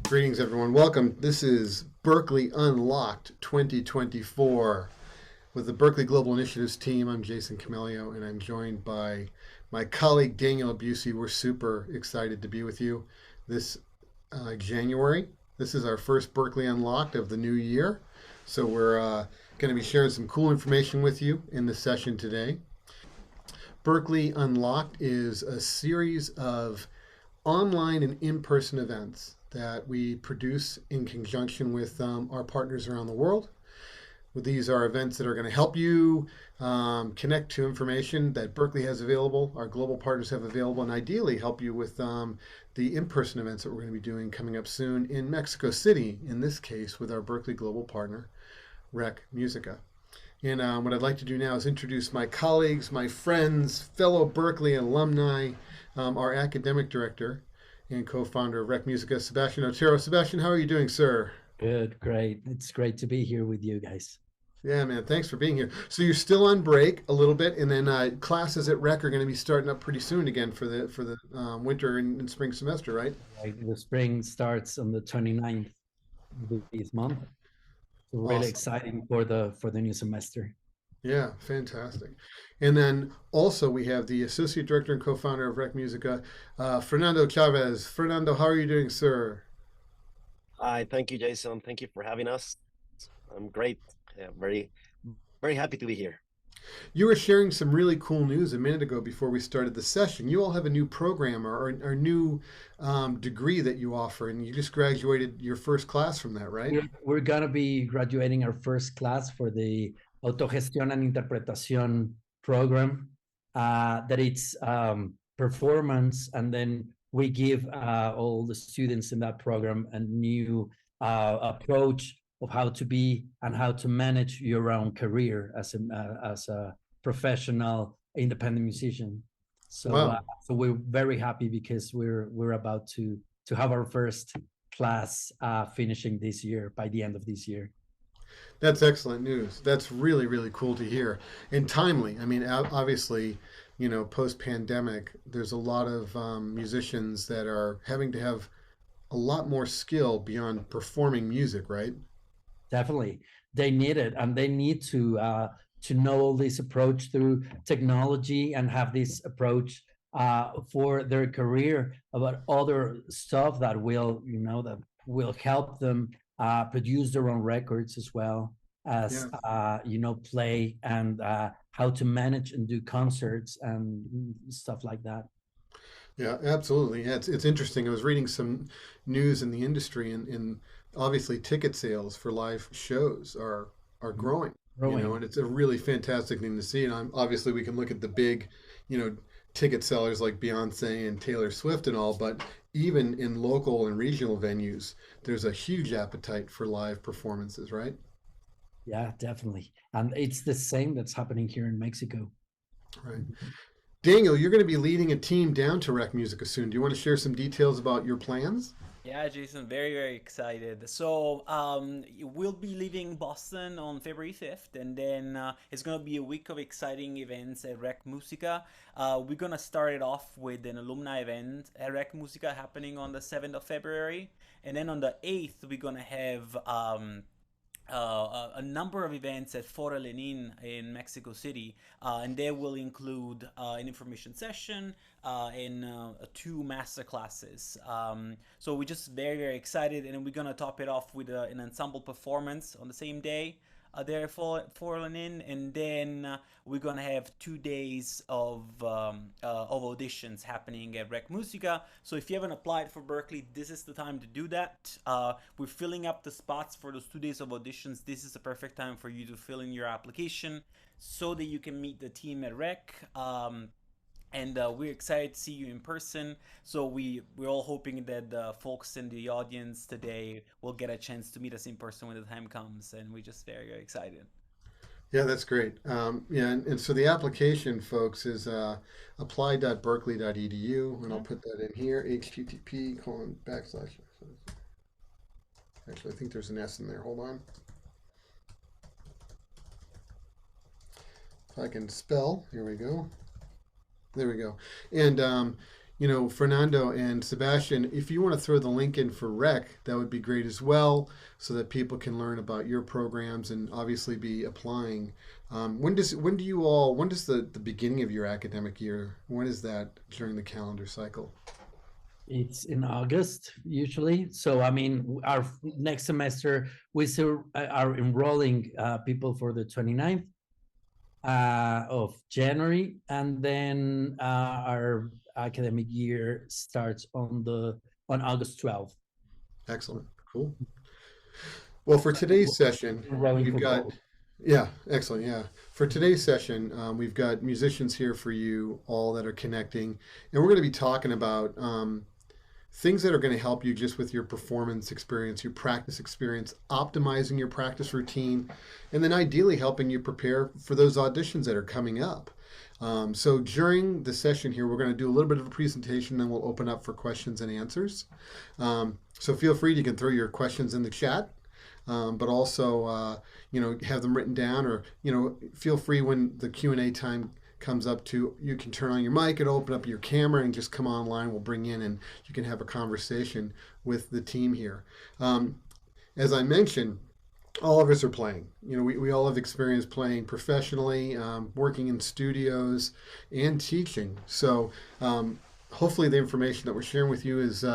Greetings, everyone. Welcome. This is Berklee Unlocked 2024 with the Berklee Global Initiatives team. I'm Jason Camelio, and I'm joined by my colleague Daniel Abussi. We're super excited to be with you this January. This is our first Berklee Unlocked of the new year, so we're going to be sharing some cool information with you in this session today. Berklee Unlocked is a series of online and in-person events that we produce in conjunction with our partners around the world. These are events that are going to help you connect to information that Berklee has available, our global partners have available, and ideally help you with the in-person events that we're going to be doing coming up soon in Mexico City, in this case with our Berklee global partner, Rec Musica. And what I'd like to do now is introduce my colleagues, my friends, fellow Berklee alumni, our academic director and co-founder of Rec Musica, Sebastian Otero. Sebastian, how are you doing, sir? Good, great. It's great to be here with you guys. Yeah, man, thanks for being here. So you're still on break a little bit, and then classes at Rec are going to be starting up pretty soon again for the winter and spring semester, right? Right, the spring starts on the 29th this month. So really Awesome. exciting for the new semester. Yeah, fantastic. And then also we have the associate director and co-founder of Rec Musica, Fernando Chavez. Fernando, how are you doing, sir? Hi, thank you, Jason. Thank you for having us. I'm great. Yeah, very happy to be here. You were sharing some really cool news a minute ago before we started the session. You all have a new program or new degree that you offer, and you just graduated your first class from that, right? We're gonna be graduating our first class for the Autogestión and Interpretación program. That it's performance, and then we give all the students in that program a new approach of how to be and how to manage your own career as a professional independent musician. So Wow. so we're very happy because we're about to have our first class finishing this year by the end of this year. That's excellent news. That's really, really cool to hear and timely. I mean, obviously, post-pandemic, there's a lot of musicians that are having to have a lot more skill beyond performing music, right? Definitely, they need it, and they need to know all this approach through technology and have this approach for their career about other stuff that will help them produce their own records as well as Yeah. play and how to manage and do concerts and stuff like that. Yeah, absolutely. Yeah, it's interesting. I was reading some news in the industry, and obviously ticket sales for live shows are growing, Growing. and it's a really fantastic thing to see. And obviously we can look at the big, you know, ticket sellers like Beyonce and Taylor Swift and all, but even in local and regional venues, there's a huge appetite for live performances, right? Yeah, definitely, and it's the same that's happening here in Mexico. Right. Daniel, you're going to be leading a team down to Rec Musica soon. Do you want to share some details about your plans? Yeah, Jason, very, very excited. So, we'll be leaving Boston on February 5th, and then it's going to be a week of exciting events at Rec Musica. We're going to start it off with an alumni event at Rec Musica happening on the 7th of February. And then on the 8th, we're going to have a number of events at Fora Lenin in Mexico City, and they will include an information session and two master classes. So we're just very, very excited, and we're gonna top it off with an ensemble performance on the same day there for Lenin, and then we're gonna have 2 days of auditions happening at Rec Musica. So if you haven't applied for Berklee, this is the time to do that. We're filling up the spots for those 2 days of auditions. This is the perfect time for you to fill in your application so that you can meet the team at Rec. And we're excited to see you in person. So we're all hoping that the folks in the audience today will get a chance to meet us in person when the time comes, and we're just very, very excited. Yeah, that's great. Yeah, and so the application, folks, is apply.berkeley.edu, and I'll Mhm. put that in here, http colon backslash. Actually, I think there's an S in there. Hold on. If I can spell, here we go. There we go. And Fernando and Sebastian, if you want to throw the link in for rec, that would be great as well, so that people can learn about your programs and obviously be applying. When does the beginning of your academic year? When is that during the calendar cycle? It's in August usually. So I mean, our next semester we still are enrolling people for the 29th of January, and then our academic year starts on August 12th. Excellent. Cool. Well, for today's session, Enrolling we've for got, both. yeah, excellent. Yeah. For today's session, we've got musicians here for you all that are connecting, and we're going to be talking about things that are going to help you just with your performance experience, your practice experience, optimizing your practice routine, and then ideally helping you prepare for those auditions that are coming up. So during the session here, we're going to do a little bit of a presentation, then we'll open up for questions and answers. So feel free, you can throw your questions in the chat. But also, have them written down, or feel free when the Q&A time comes up to, you can turn on your mic and open up your camera and just come online. We'll bring in and you can have a conversation with the team here. As I mentioned, all of us are playing. We all have experience playing professionally, working in studios, and teaching. So hopefully the information that we're sharing with you is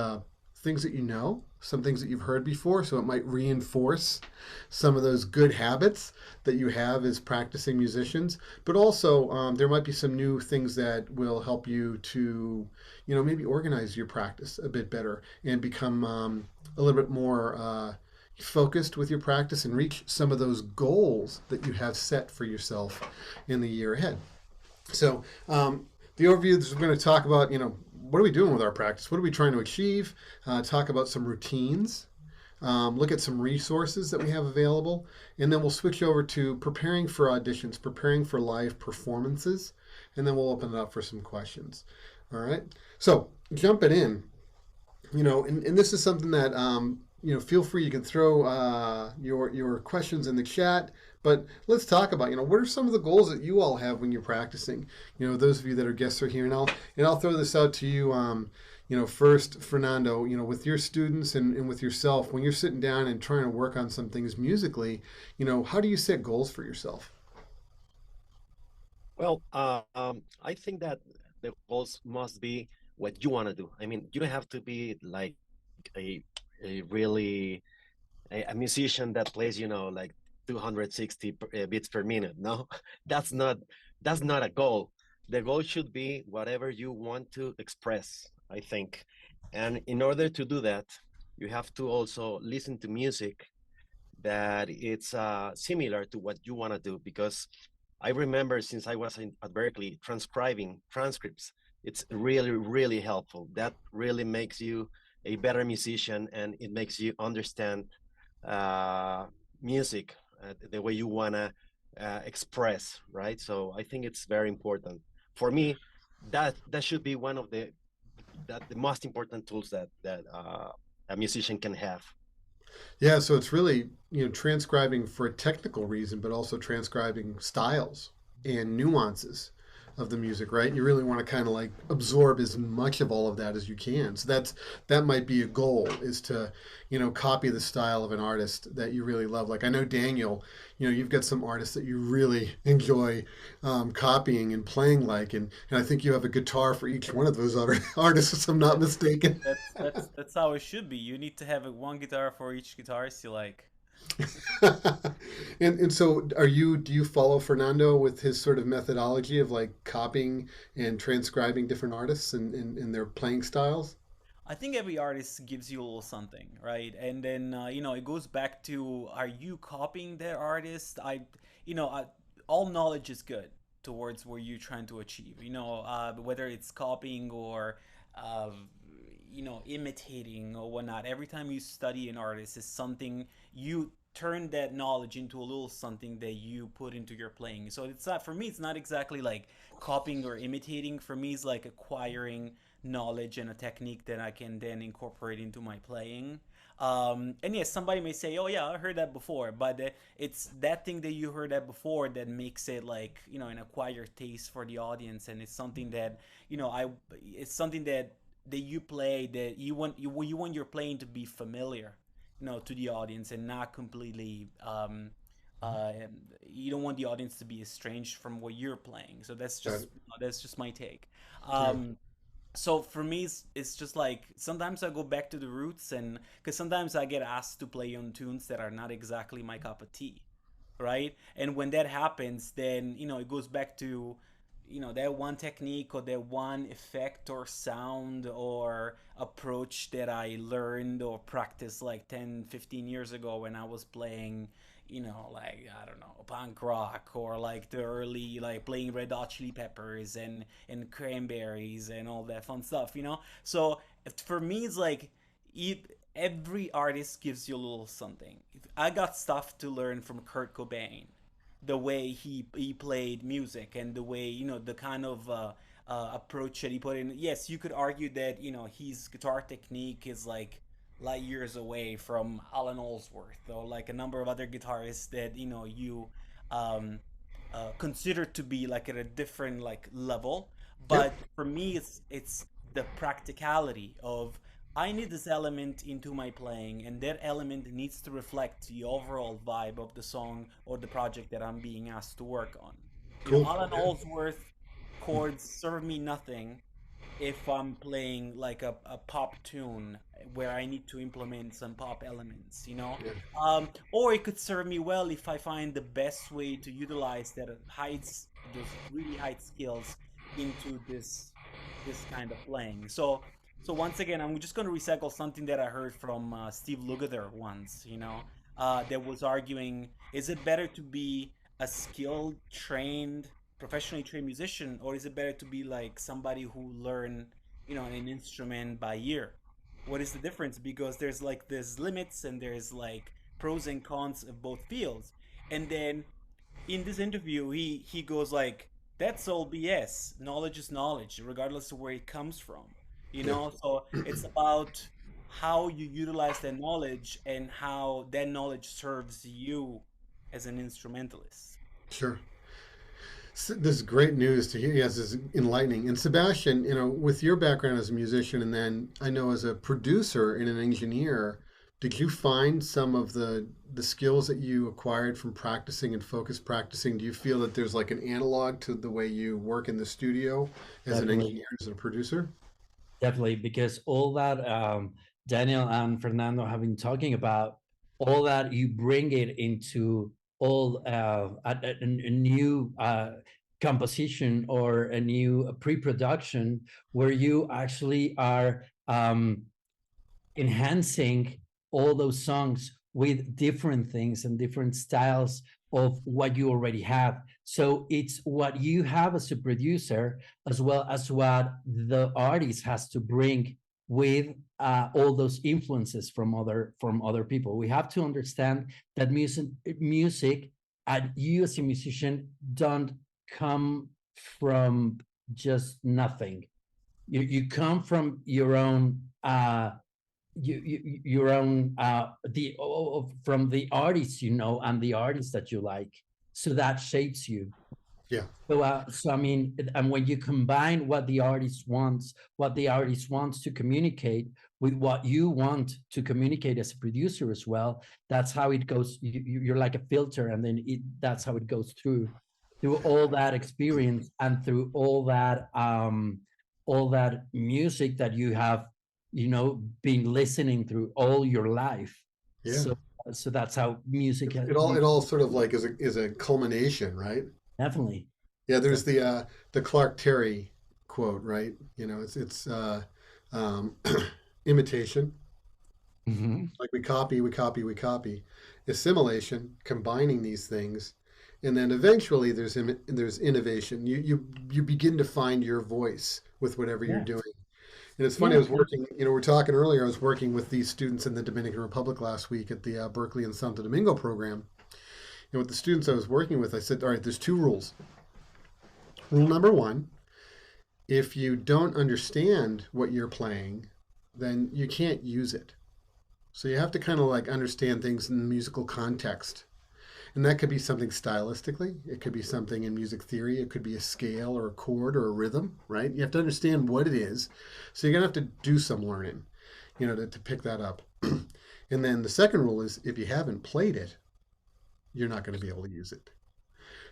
things that you know, some things that you've heard before, so it might reinforce some of those good habits that you have as practicing musicians. But also, there might be some new things that will help you to, maybe organize your practice a bit better and become a little bit more focused with your practice and reach some of those goals that you have set for yourself in the year ahead. So the overview is we're going to talk about, what are we doing with our practice? What are we trying to achieve? Talk about some routines. Look at some resources that we have available. And then we'll switch over to preparing for auditions, preparing for live performances. And then we'll open it up for some questions. All right. So jumping in, and this is something that, feel free, you can throw your questions in the chat. But let's talk about, what are some of the goals that you all have when you're practicing? Those of you that are guests are here, and I'll throw this out to you. First, Fernando, with your students and with yourself, when you're sitting down and trying to work on some things musically, how do you set goals for yourself? Well, I think that the goals must be what you want to do. I mean, you don't have to be like a really a musician that plays, like 260 beats per minute. No, that's not a goal. The goal should be whatever you want to express, I think. And in order to do that, you have to also listen to music that it's similar to what you want to do, because I remember since I was at Berklee, transcribing transcripts, it's really, really helpful. That really makes you a better musician, and it makes you understand music the way you want to express, right? So I think it's very important. For me, that should be one of the most important tools that a musician can have. Yeah, so it's really, transcribing for a technical reason, but also transcribing styles and nuances of the music, right? You really want to kind of like absorb as much of all of that as you can. So that might be a goal, is to, copy the style of an artist that you really love. Like I know Daniel, you've got some artists that you really enjoy copying and playing like, and I think you have a guitar for each one of those other artists, if I'm not mistaken. That's how it should be. You need to have one guitar for each guitarist you like. And so do you follow Fernando with his sort of methodology of like copying and transcribing different artists and their playing styles? I think every artist gives you a little something, right? And then it goes back to, are you copying that artist? All knowledge is good towards where you're trying to achieve. Whether it's copying or uh, imitating or whatnot. Every time you study an artist, is something you turn that knowledge into a little something that you put into your playing. So it's not, for me, it's not exactly like copying or imitating. For me, it's like acquiring knowledge and a technique that I can then incorporate into my playing. And yes, somebody may say, "Oh yeah, I heard that before," but it's that thing that you heard that before that makes it like an acquired taste for the audience, and it's something that it's something that you play that you want your playing to be familiar, to the audience and not completely. Uh, you don't want the audience to be estranged from what you're playing. So Got that's just my take. Yeah. So for me, it's just like sometimes I go back to the roots, and because sometimes I get asked to play on tunes that are not exactly my cup of tea, right? And when that happens, then it goes back to that one technique or that one effect or sound or approach that I learned or practiced like 10, 15 years ago when I was playing like I don't know, punk rock, or like the early, like playing Red Hot Chili Peppers and Cranberries and all that fun stuff. So for me, it's like every artist gives you a little something. I got stuff to learn from Kurt Cobain, the way he played music and the way the kind of approach that he put in. Yes, you could argue that his guitar technique is like light years away from Alan Allsworth or like a number of other guitarists that you um, consider to be like at a different like level. Yep. But for me, it's the practicality of I need this element into my playing, and that element needs to reflect the overall vibe of the song or the project that I'm being asked to work on. Cool. Alan Yeah. Allsworth chords serve me nothing if I'm playing like a pop tune where I need to implement some pop elements. Yeah. Or it could serve me well if I find the best way to utilize that heights, those really high skills into this kind of playing. So once again, I'm just going to recycle something that I heard from Steve Lukather once, that was arguing, is it better to be a skilled, trained, professionally trained musician, or is it better to be like somebody who learn, an instrument by ear? What is the difference? Because there's limits and there's like pros and cons of both fields. And then in this interview, he goes like, "That's all BS. Knowledge is knowledge, regardless of where it comes from." Yeah. So it's about how you utilize that knowledge and how that knowledge serves you as an instrumentalist. Sure. This is great news to hear. Yes, this is enlightening. And Sebastian, with your background as a musician and then I know as a producer and an engineer, did you find some of the skills that you acquired from practicing and focus practicing? Do you feel that there's like an analog to the way you work in the studio as an Definitely. engineer, as a producer? Definitely, because all that Daniel and Fernando have been talking about, all that you bring it into all a new composition or a new pre-production where you actually are enhancing all those songs with different things and different styles of what you already have. So it's what you have as a producer, as well as what the artist has to bring with all those influences from other people. We have to understand that music, and you as a musician don't come from just nothing. You come from your own your own from the artists and the artists that you like, so that shapes you. Yeah. So I mean, and when you combine what the artist wants to communicate with what you want to communicate as a producer as well, that's how it goes. You're like a filter, and then that's how it goes through all that experience and through all that music that you have been listening through all your life. Yeah. So that's how music has, It all sort of like is a culmination, right? definitely. Yeah, there's the Clark Terry quote, right? It's um, imitation. Mm-hmm. Like we copy, we copy, we copy. Assimilation, combining these things, and then eventually there's innovation. You begin to find your voice with whatever you're Yeah, doing. And it's funny, I yeah, was working, we're talking earlier, I was working with these students in the Dominican Republic last week at the Berkeley and Santo Domingo program. And with the students I was working with, I said, all right, there's two rules. Rule number one, if you don't understand what you're playing, then you can't use it. So you have to kind of like understand things in the musical context. And that could be something stylistically, it could be something in music theory, it could be a scale or a chord or a rhythm, right? You have to understand what it is. So you're going to have to do some learning, to pick that up. And then the second rule is if you haven't played it, you're not going to be able to use it.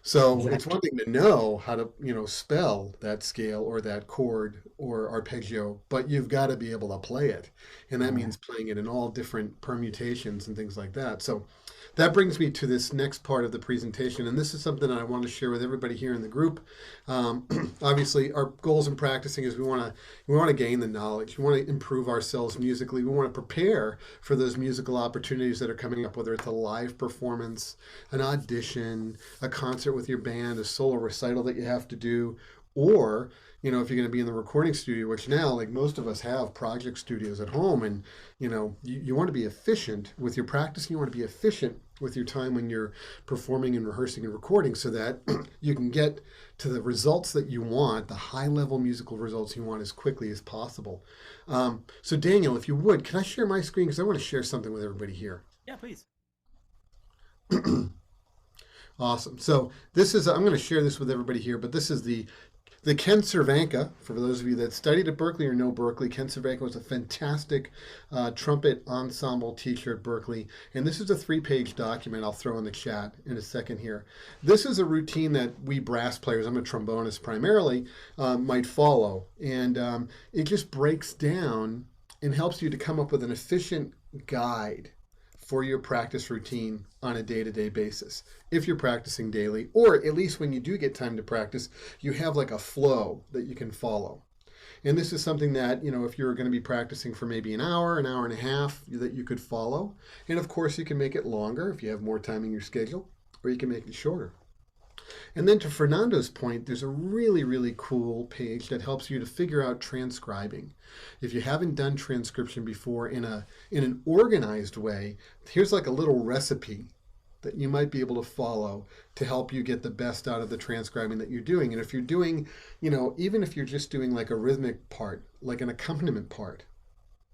So it's one thing to know how to, spell that scale or that chord or arpeggio, but you've got to be able to play it. And that means playing it in all different permutations and things like that. So that brings me to this next part of the presentation. And this is something that I want to share with everybody here in the group. Obviously, our goals in practicing is we want to gain the knowledge. We want to improve ourselves musically. We want to prepare for those musical opportunities that are coming up, whether it's a live performance, an audition, a concert with your band, a solo recital that you have to do, or if you're going to be in the recording studio, which now, like most of us have project studios at home, and you want to be efficient with your practice, and you want to be efficient with your time when you're performing and rehearsing and recording, so that you can get to the results that you want, the high level musical results you want, as quickly as possible. So Daniel, if you would, can I share my screen, because I want to share something with everybody here. Yeah, please. Awesome. So this is, I'm going to share this with everybody here, but this is the Ken Cervenka. For those of you that studied at Berklee or know Berklee, Ken Cervenka was a fantastic trumpet ensemble teacher at Berklee. And this is a 3-page document I'll throw in the chat in a second here. This is a routine that we brass players, I'm a trombonist primarily, might follow. And it just breaks down and helps you to come up with an efficient guide for your practice routine on a day-to-day basis. If you're practicing daily, or at least when you do get time to practice, you have like a flow that you can follow. And this is something that, if you're going to be practicing for maybe an hour and a half, that you could follow. And of course, you can make it longer if you have more time in your schedule, or you can make it shorter. And then to Fernando's point, there's a really, really cool page that helps you to figure out transcribing. If you haven't done transcription before in an organized way, here's like a little recipe that you might be able to follow to help you get the best out of the transcribing that you're doing. And if you're doing, even if you're just doing like a rhythmic part, like an accompaniment part,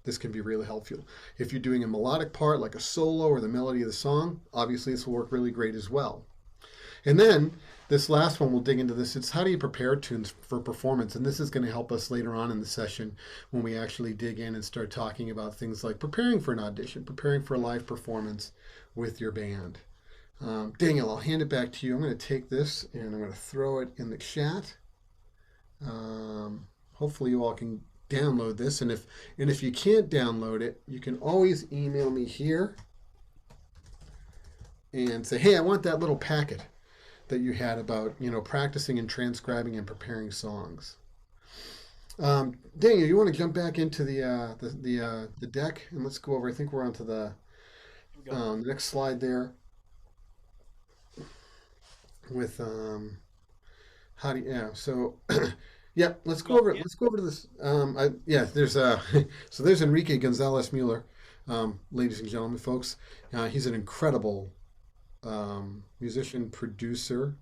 this can be really helpful. If you're doing a melodic part, like a solo or the melody of the song, obviously this will work really great as well. And then this last one, we'll dig into this. It's how do you prepare tunes for performance? And this is going to help us later on in the session when we actually dig in and start talking about things like preparing for an audition, preparing for a live performance with your band. Daniel, I'll hand it back to you. I'm going to take this and I'm going to throw it in the chat. Hopefully you all can download this. And if you can't download it, you can always email me here and say, hey, I want that little packet that you had about practicing and transcribing and preparing songs. Daniel, you want to jump back into the deck and let's go over. I think we're onto the next slide there with how do you, yeah. So yeah, let's go over. Let's go over to this. There's so there's Enrique Gonzalez Mueller, ladies and gentlemen, folks. He's an incredible musician, producer,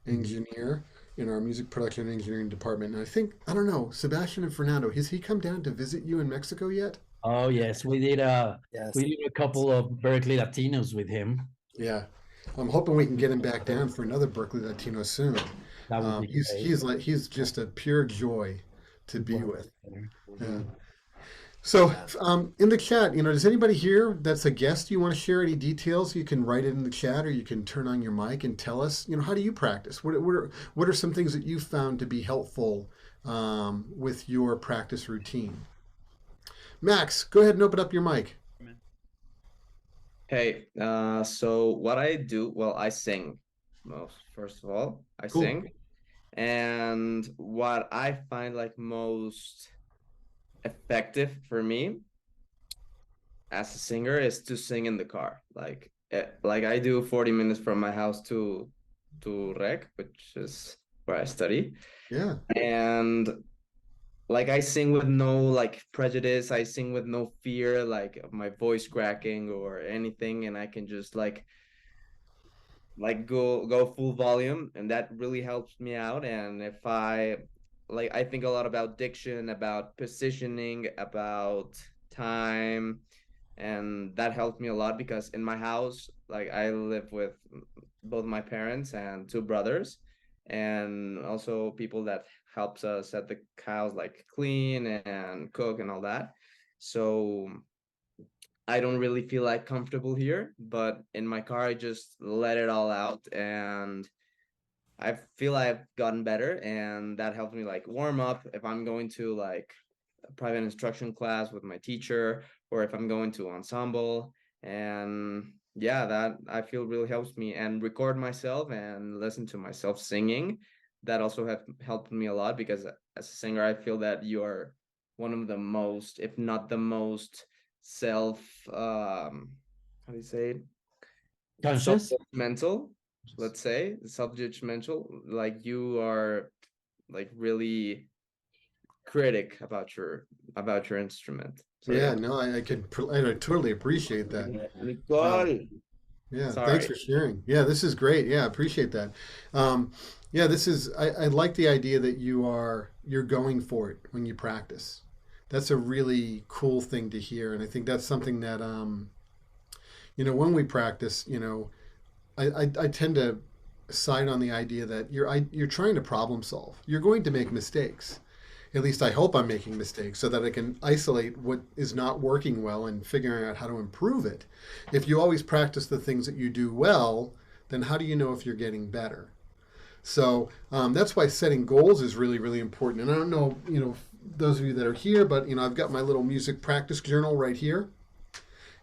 engineer in our music production and engineering department. And I don't know, Sebastian and Fernando, has he come down to visit you in Mexico yet? Oh yes, we did a couple of Berklee Latinos with him. Yeah, I'm hoping we can get him back down for another Berklee Latino soon. That would be great. He's just a pure joy to be with. Yeah. So in the chat, does anybody here that's a guest, you want to share any details? You can write it in the chat or you can turn on your mic and tell us, how do you practice? What are some things that you found to be helpful with your practice routine? Max, go ahead and open up your mic. Hey, so what I do, well, I sing first of all, I sing. And what I find like most effective for me as a singer is to sing in the car. Like I do 40 minutes from my house to Rec, which is where I study. Yeah. And like I sing with no like prejudice. I sing with no fear like of my voice cracking or anything, and I can just like go full volume, and that really helps me out. And if I think a lot about diction, about positioning, about time, and that helped me a lot because in my house, like I live with both my parents and two brothers, and also people that helps us at the house, like clean and cook and all that. So I don't really feel like comfortable here, but in my car I just let it all out, and I feel I've gotten better, and that helps me like warm up if I'm going to like a private instruction class with my teacher, or if I'm going to ensemble. And yeah, that I feel really helps me, and record myself and listen to myself singing. That also have helped me a lot because as a singer, I feel that you are one of the most, if not the most, self how do you say it? Conscious? Self-judgmental, let's say, self-judgmental. Like you are like really critic about your instrument. So Yeah, no, I totally appreciate that. Nicole. Yeah, thanks Sorry. for sharing. Yeah, this is great. Yeah, appreciate that. Yeah, I like the idea that you're going for it when you practice. That's a really cool thing to hear, and I think that's something that when we practice, I tend to side on the idea that you're trying to problem solve. You're going to make mistakes. At least I hope I'm making mistakes so that I can isolate what is not working well and figuring out how to improve it. If you always practice the things that you do well, then how do you know if you're getting better? So that's why setting goals is really, really important. And I don't know, those of you that are here, but I've got my little music practice journal right here,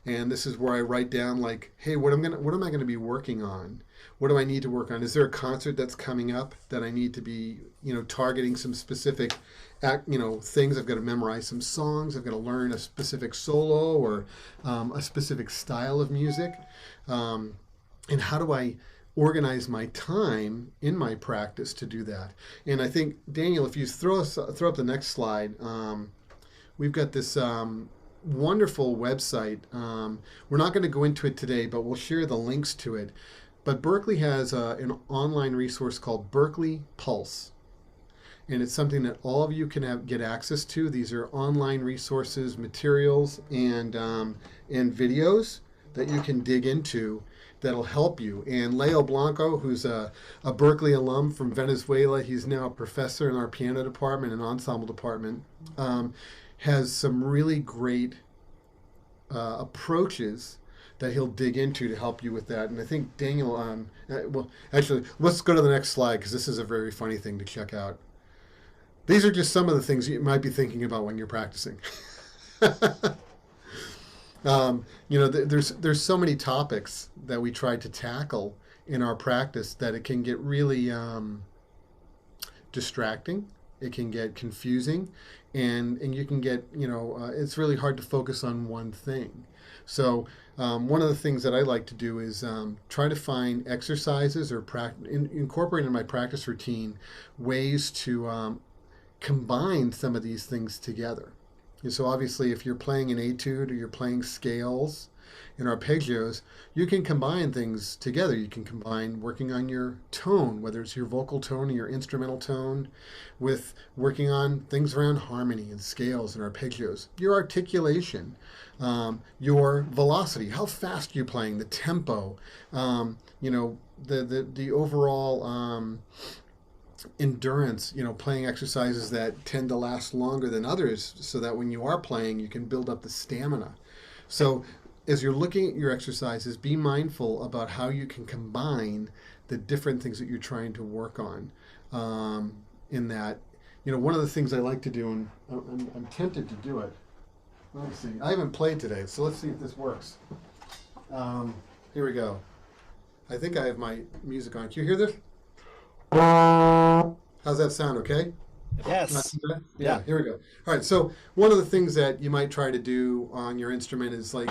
and this is where I write down like, hey, what am I gonna be working on? What do I need to work on? Is there a concert that's coming up that I need to be, targeting some specific things? I've got to memorize some songs. I've got to learn a specific solo or a specific style of music. And how do I organize my time in my practice to do that? And I think, Daniel, if you throw up the next slide, we've got this wonderful website. We're not going to go into it today, but we'll share the links to it. But Berklee has an online resource called Berklee Pulse. And it's something that all of you can get access to. These are online resources, materials, and videos that you can dig into that'll help you. And Leo Blanco, who's a Berklee alum from Venezuela, he's now a professor in our piano department and ensemble department, has some really great approaches that he'll dig into to help you with that. And I think Daniel, well, actually, let's go to the next slide because this is a very funny thing to check out. These are just some of the things you might be thinking about when you're practicing. There's so many topics that we try to tackle in our practice that it can get really distracting. It can get confusing, and you can get, it's really hard to focus on one thing. So one of the things that I like to do is try to find exercises or incorporate in my practice routine ways to combine some of these things together. And so obviously if you're playing an etude or you're playing scales in arpeggios, you can combine things together. You can combine working on your tone, whether it's your vocal tone or your instrumental tone, with working on things around harmony and scales and arpeggios. Your articulation, your velocity, how fast you're playing, the tempo, the overall endurance, playing exercises that tend to last longer than others so that when you are playing, you can build up the stamina. So as you're looking at your exercises, be mindful about how you can combine the different things that you're trying to work on in that. One of the things I like to do, and I'm tempted to do it. Let me see. I haven't played today, so let's see if this works. Here we go. I think I have my music on. Can you hear this? How's that sound? Okay? Yes. Yeah, here we go. All right, so one of the things that you might try to do on your instrument is like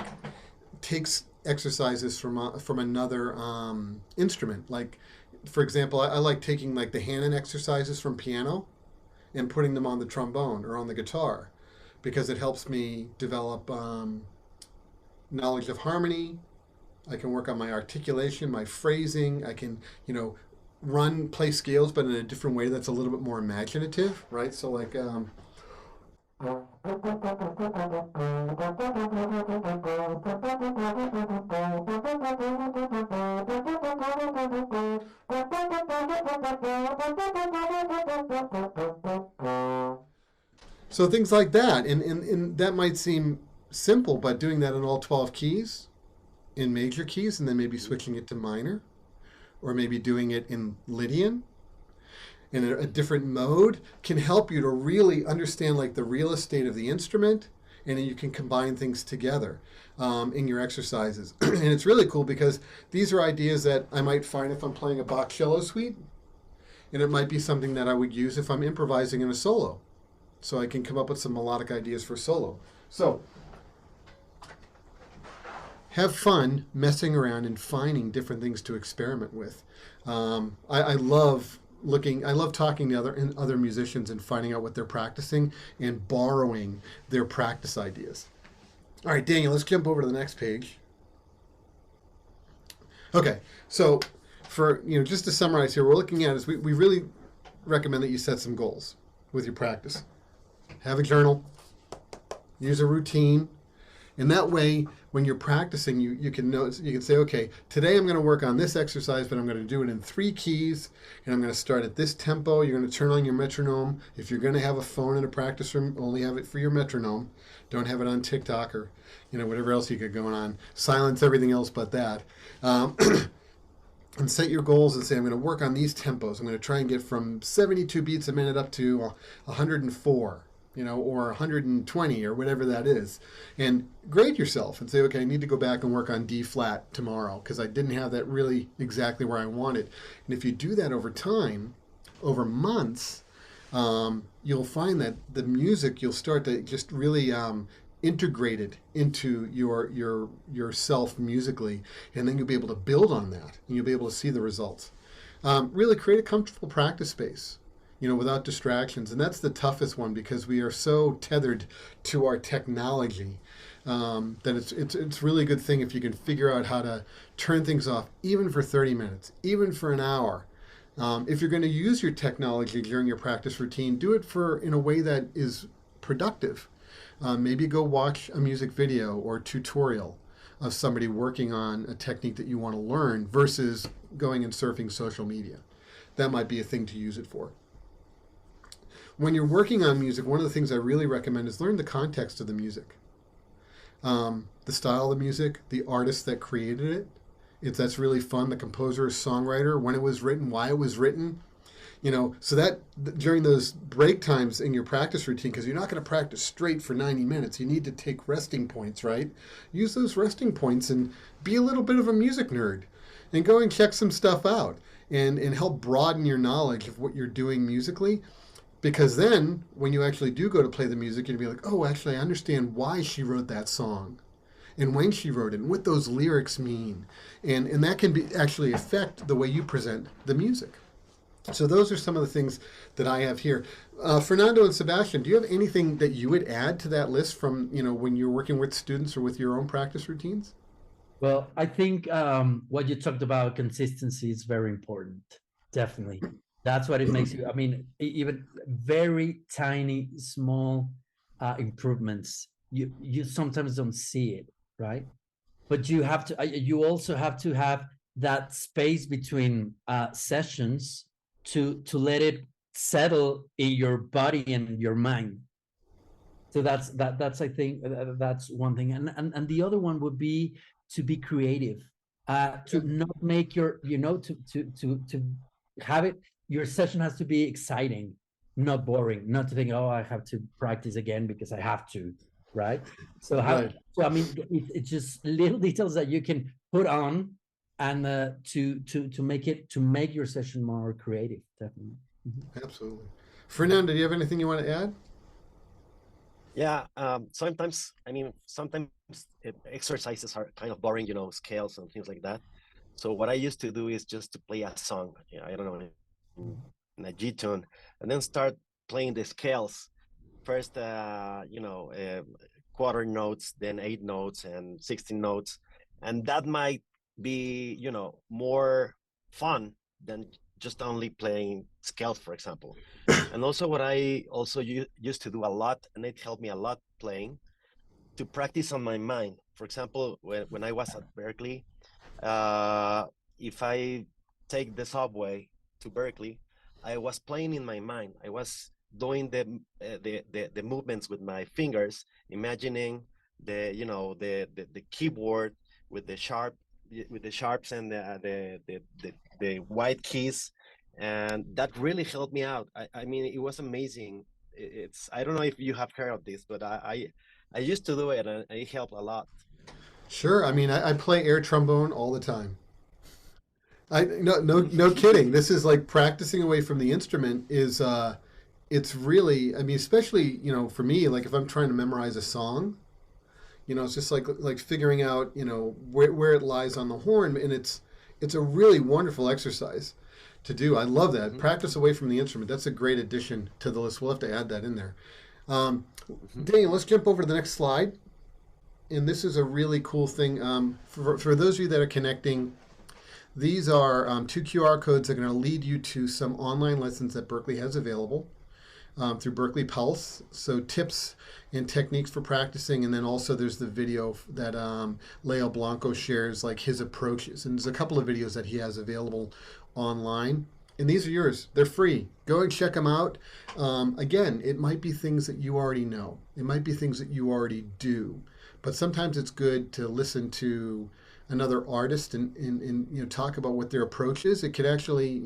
takes exercises from another instrument. Like, for example, I like taking like the hand exercises from piano and putting them on the trombone or on the guitar because it helps me develop knowledge of harmony. I can work on my articulation, my phrasing. I can, play scales, but in a different way that's a little bit more imaginative, right? So like, So things like that, and that might seem simple, but doing that in all 12 keys, in major keys, and then maybe switching it to minor, or maybe doing it in Lydian in a different mode, can help you to really understand like the real estate of the instrument, and then you can combine things together in your exercises. And it's really cool because these are ideas that I might find if I'm playing a Bach cello suite, and it might be something that I would use if I'm improvising in a solo. So I can come up with some melodic ideas for solo. So have fun messing around and finding different things to experiment with. I love talking to other musicians and finding out what they're practicing and borrowing their practice ideas. All right, Daniel, let's jump over to the next page. Okay, so for just to summarize here, we're looking at is we really recommend that you set some goals with your practice. Have a journal, use a routine, and that way when you're practicing you can say, okay, today I'm going to work on this exercise, but I'm going to do it in 3 keys, and I'm going to start at this tempo. You're going to turn on your metronome. If you're going to have a phone in a practice room, only have it for your metronome. Don't have it on TikTok or whatever else you got going on. Silence everything else but that. And set your goals and say, I'm going to work on these tempos. I'm going to try and get from 72 beats a minute up to 104. Or 120 or whatever that is, and grade yourself and say, okay, I need to go back and work on D flat tomorrow because I didn't have that really exactly where I wanted. And if you do that over time, over months, you'll find that the music, you'll start to just really integrate it into yourself musically, and then you'll be able to build on that and you'll be able to see the results. Really create a comfortable practice space, without distractions. And that's the toughest one because we are so tethered to our technology that it's really a good thing if you can figure out how to turn things off, even for 30 minutes, even for an hour. If you're going to use your technology during your practice routine, do it in a way that is productive. Maybe go watch a music video or tutorial of somebody working on a technique that you want to learn versus going and surfing social media. That might be a thing to use it for. When you're working on music, one of the things I really recommend is learn the context of the music. The style of the music, the artist that created it. That's really fun. The composer, songwriter, when it was written, why it was written. So that during those break times in your practice routine, because you're not going to practice straight for 90 minutes, you need to take resting points, right? Use those resting points and be a little bit of a music nerd and go and check some stuff out and help broaden your knowledge of what you're doing musically. Because then, when you actually do go to play the music, you'll be like, oh, actually, I understand why she wrote that song and when she wrote it and what those lyrics mean. And that can actually affect the way you present the music. So those are some of the things that I have here. Fernando and Sebastian, do you have anything that you would add to that list from, when you're working with students or with your own practice routines? Well, I think what you talked about, consistency, is very important. Definitely. That's what it makes you, even very tiny, small improvements, you sometimes don't see it, right? But you also have to have that space between sessions to let it settle in your body and your mind. So that's I think that's one thing. And the other one would be to be creative, to not make your, to have it, your session has to be exciting, not boring, not to think, oh, I have to practice again because I have to, right? So it's just little details that you can put on and to make your session more creative, definitely. Mm-hmm. Absolutely. Fernando, do you have anything you want to add? Yeah, sometimes exercises are kind of boring, scales and things like that. So what I used to do is just to play a song, I don't know, in a G tune, and then start playing the scales. First, quarter notes, then 8 notes and 16 notes, and that might be, more fun than just only playing scales, for example. And also what I also used to do a lot, and it helped me a lot playing, to practice on my mind. For example, when I was at Berklee, if I take the subway to Berklee, I was playing in my mind. I was doing the movements with my fingers, imagining the keyboard with the sharps and the white keys, and that really helped me out. I mean, it was amazing. It's I don't know if you have heard of this, but I used to do it, and it helped a lot. Sure. I mean, I play air trombone all the time. No kidding. This is like practicing away from the instrument is it's really, I mean, especially, for me, like if I'm trying to memorize a song, it's just like figuring out, where it lies on the horn, and it's a really wonderful exercise to do. I love that. Practice away from the instrument. That's a great addition to the list. We'll have to add that in there. Daniel, let's jump over to the next slide. And this is a really cool thing. For those of you that are connecting, these are 2 QR codes that are going to lead you to some online lessons that Berklee has available through Berklee Pulse. So tips and techniques for practicing, and then also there's the video that Leo Blanco shares, like his approaches. And there's a couple of videos that he has available online. And these are yours. They're free. Go and check them out. Again, it might be things that you already know. It might be things that you already do. But sometimes it's good to listen to another artist and talk about what their approach is. It could actually,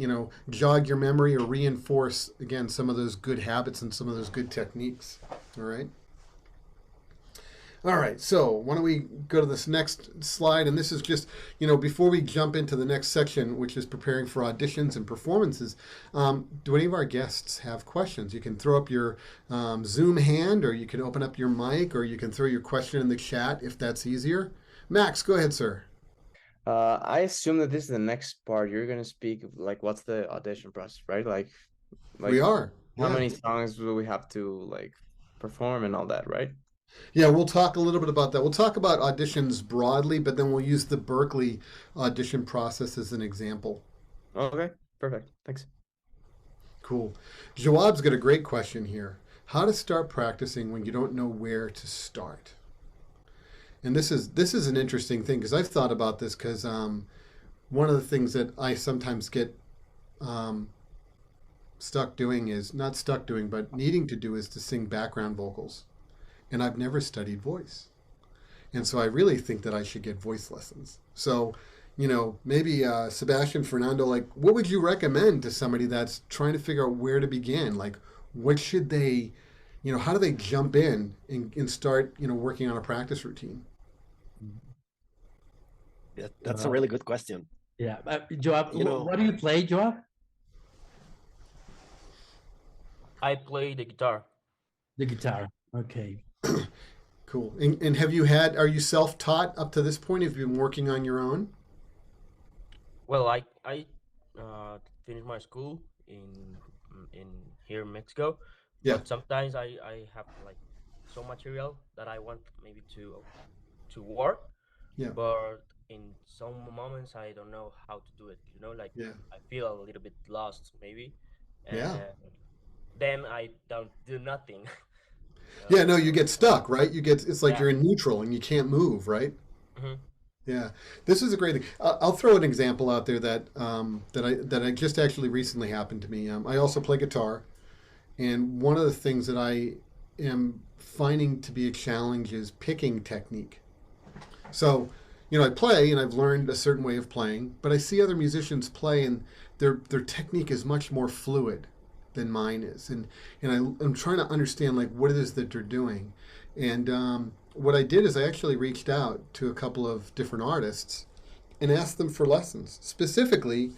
jog your memory or reinforce, again, some of those good habits and some of those good techniques. All right. All right, so why don't we go to this next slide? And this is just, before we jump into the next section, which is preparing for auditions and performances, do any of our guests have questions? You can throw up your Zoom hand, or you can open up your mic, or you can throw your question in the chat if that's easier. Max, go ahead, sir. I assume that this is the next part. You're going to speak, like, what's the audition process, right? Like we are. How many songs will we have to, like, perform and all that, right? Yeah, we'll talk a little bit about that. We'll talk about auditions broadly, but then we'll use the Berklee audition process as an example. Okay, perfect. Thanks. Cool. Jawab's got a great question here. How to start practicing when you don't know where to start? And this is an interesting thing, because I've thought about this, because one of the things that I sometimes get needing to do is to sing background vocals. And I've never studied voice. And so I really think that I should get voice lessons. So, maybe Sebastian, Fernando, like, what would you recommend to somebody that's trying to figure out where to begin? Like, what should they, how do they jump in and start, working on a practice routine? Yeah, that's a really good question. Yeah. Joab, what do you play, Joab? I play the guitar. The guitar. Okay. Cool. And are you self-taught up to this point? Have you been working on your own? Well, I finished my school in here in Mexico. Yeah. But sometimes I have like some material that I want maybe to work. Yeah. But in some moments I don't know how to do it. I feel a little bit lost maybe. Yeah. Then I don't do nothing. Yeah, no, you get stuck, right? It's like you're in neutral and you can't move, right? Mm-hmm. Yeah, this is a great thing. I'll throw an example out there that I just actually recently happened to me. I also play guitar, and one of the things that I am finding to be a challenge is picking technique. So, I play and I've learned a certain way of playing, but I see other musicians play and their technique is much more fluid than mine is, and I'm trying to understand like what it is that they're doing. And what I did is I actually reached out to a couple of different artists and asked them for lessons specifically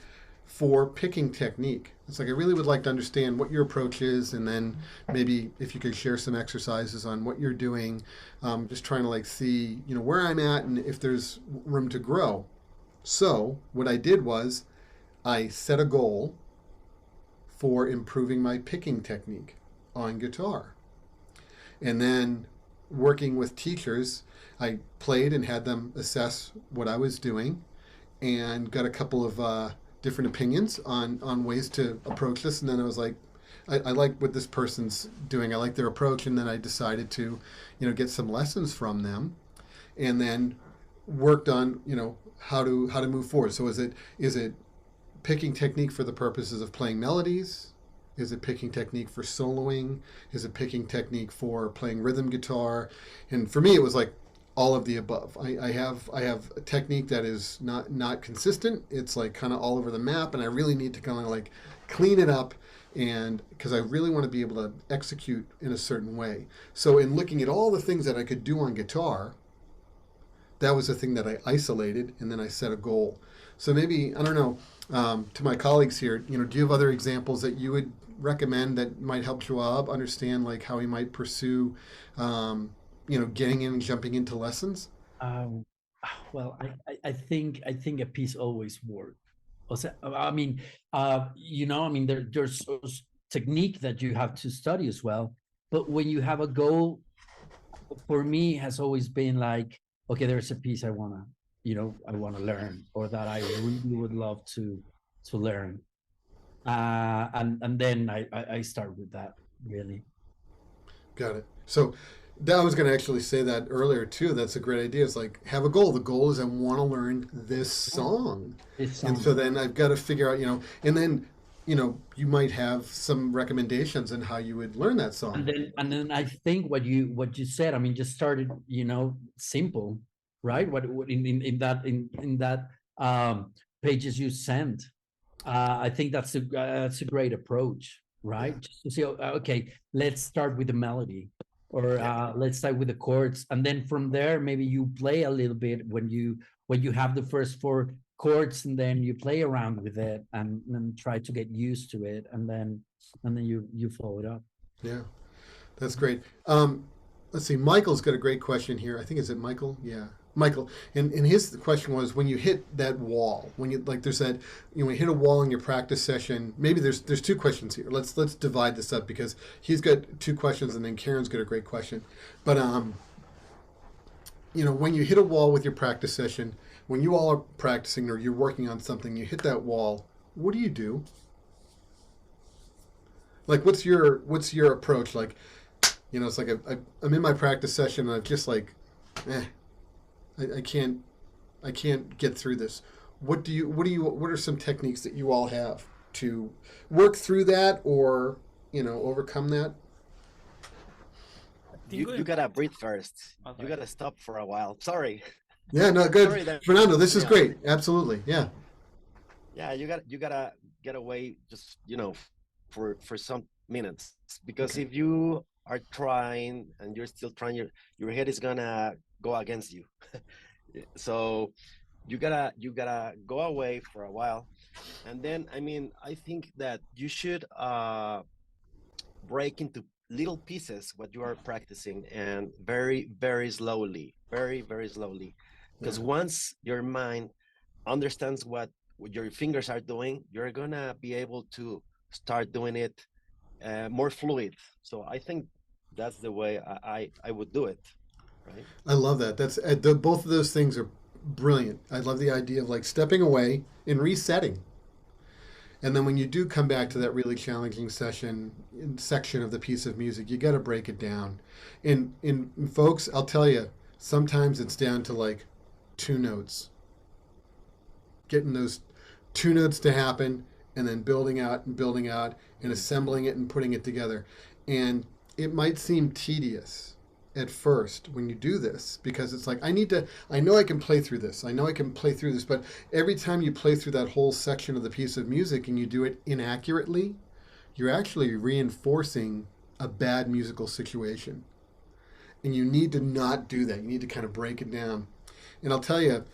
for picking technique. It's like I really would like to understand what your approach is, and then maybe if you could share some exercises on what you're doing. Just trying to like see where I'm at and if there's room to grow. So what I did was I set a goal for improving my picking technique on guitar. And then working with teachers, I played and had them assess what I was doing, and got a couple of different opinions on ways to approach this, and then I was like, I like what this person's doing. I like their approach, and then I decided to, get some lessons from them, and then worked on, how to move forward. So is it picking technique for the purposes of playing melodies? Is it picking technique for soloing? Is it picking technique for playing rhythm guitar? And for me, it was like all of the above. I have a technique that is not consistent. It's like kind of all over the map, and I really need to kind of like clean it up, and because I really want to be able to execute in a certain way. So in looking at all the things that I could do on guitar, that was the thing that I isolated, and then I set a goal. So maybe, I don't know, to my colleagues here, do you have other examples that you would recommend that might help Joab understand like how he might pursue, getting in and jumping into lessons? Well, I think a piece always works. There's technique that you have to study as well. But when you have a goal, for me, has always been like, okay, there's a piece I wanna learn, or that I really would love to learn. And then I start with that, really. Got it. So I was going to actually say that earlier too. That's a great idea. It's like, have a goal. The goal is I want to learn this song. And so then I've got to figure out, and then, you might have some recommendations on how you would learn that song. And then I think what you said, just started, simple, right? What in that pages you sent. I think that's a great approach, right? Yeah. Just to say, okay, let's start with the melody, or let's start with the chords, and then from there maybe you play a little bit when you have the first 4 chords, and then you play around with it and try to get used to it, and then you follow it up. Yeah, that's great. Let's see, Michael's got a great question here. I think, is it Michael? Yeah. Michael, and his question was, when you hit that wall, when you there's that, when you hit a wall in your practice session, maybe there's 2 questions here. Let's divide this up, because he's got 2 questions, and then Karen's got a great question. But when you hit a wall with your practice session, when you all are practicing or you're working on something, you hit that wall, what do you do? Like, what's your approach? Like, it's like I'm in my practice session, and I'm just like, I can't get through this. What are some techniques that you all have to work through that, or overcome that? You gotta breathe first. Okay. You gotta stop for a while. Sorry. Yeah, no, good. Fernando, this is great. Absolutely. Yeah. Yeah, you gotta get away just, for some minutes, because okay. If you are trying and you're still trying, your head is gonna go against you. So you gotta go away for a while, and then I think that you should break into little pieces what you are practicing, and very, very slowly, because once your mind understands what your fingers are doing, you're gonna be able to start doing it more fluid. So I think that's the way I would do it. Right. I love that. That's both of those things are brilliant. I love the idea of like stepping away and resetting. And then when you do come back to that really challenging section of the piece of music, you got to break it down. And folks, I'll tell you, sometimes it's down to like 2 notes. Getting those 2 notes to happen, and then building out and assembling it and putting it together. And it might seem tedious at first when you do this, because it's like, I know I can play through this. But every time you play through that whole section of the piece of music and you do it inaccurately, you're actually reinforcing a bad musical situation. And you need to not do that. You need to kind of break it down. And I'll tell you,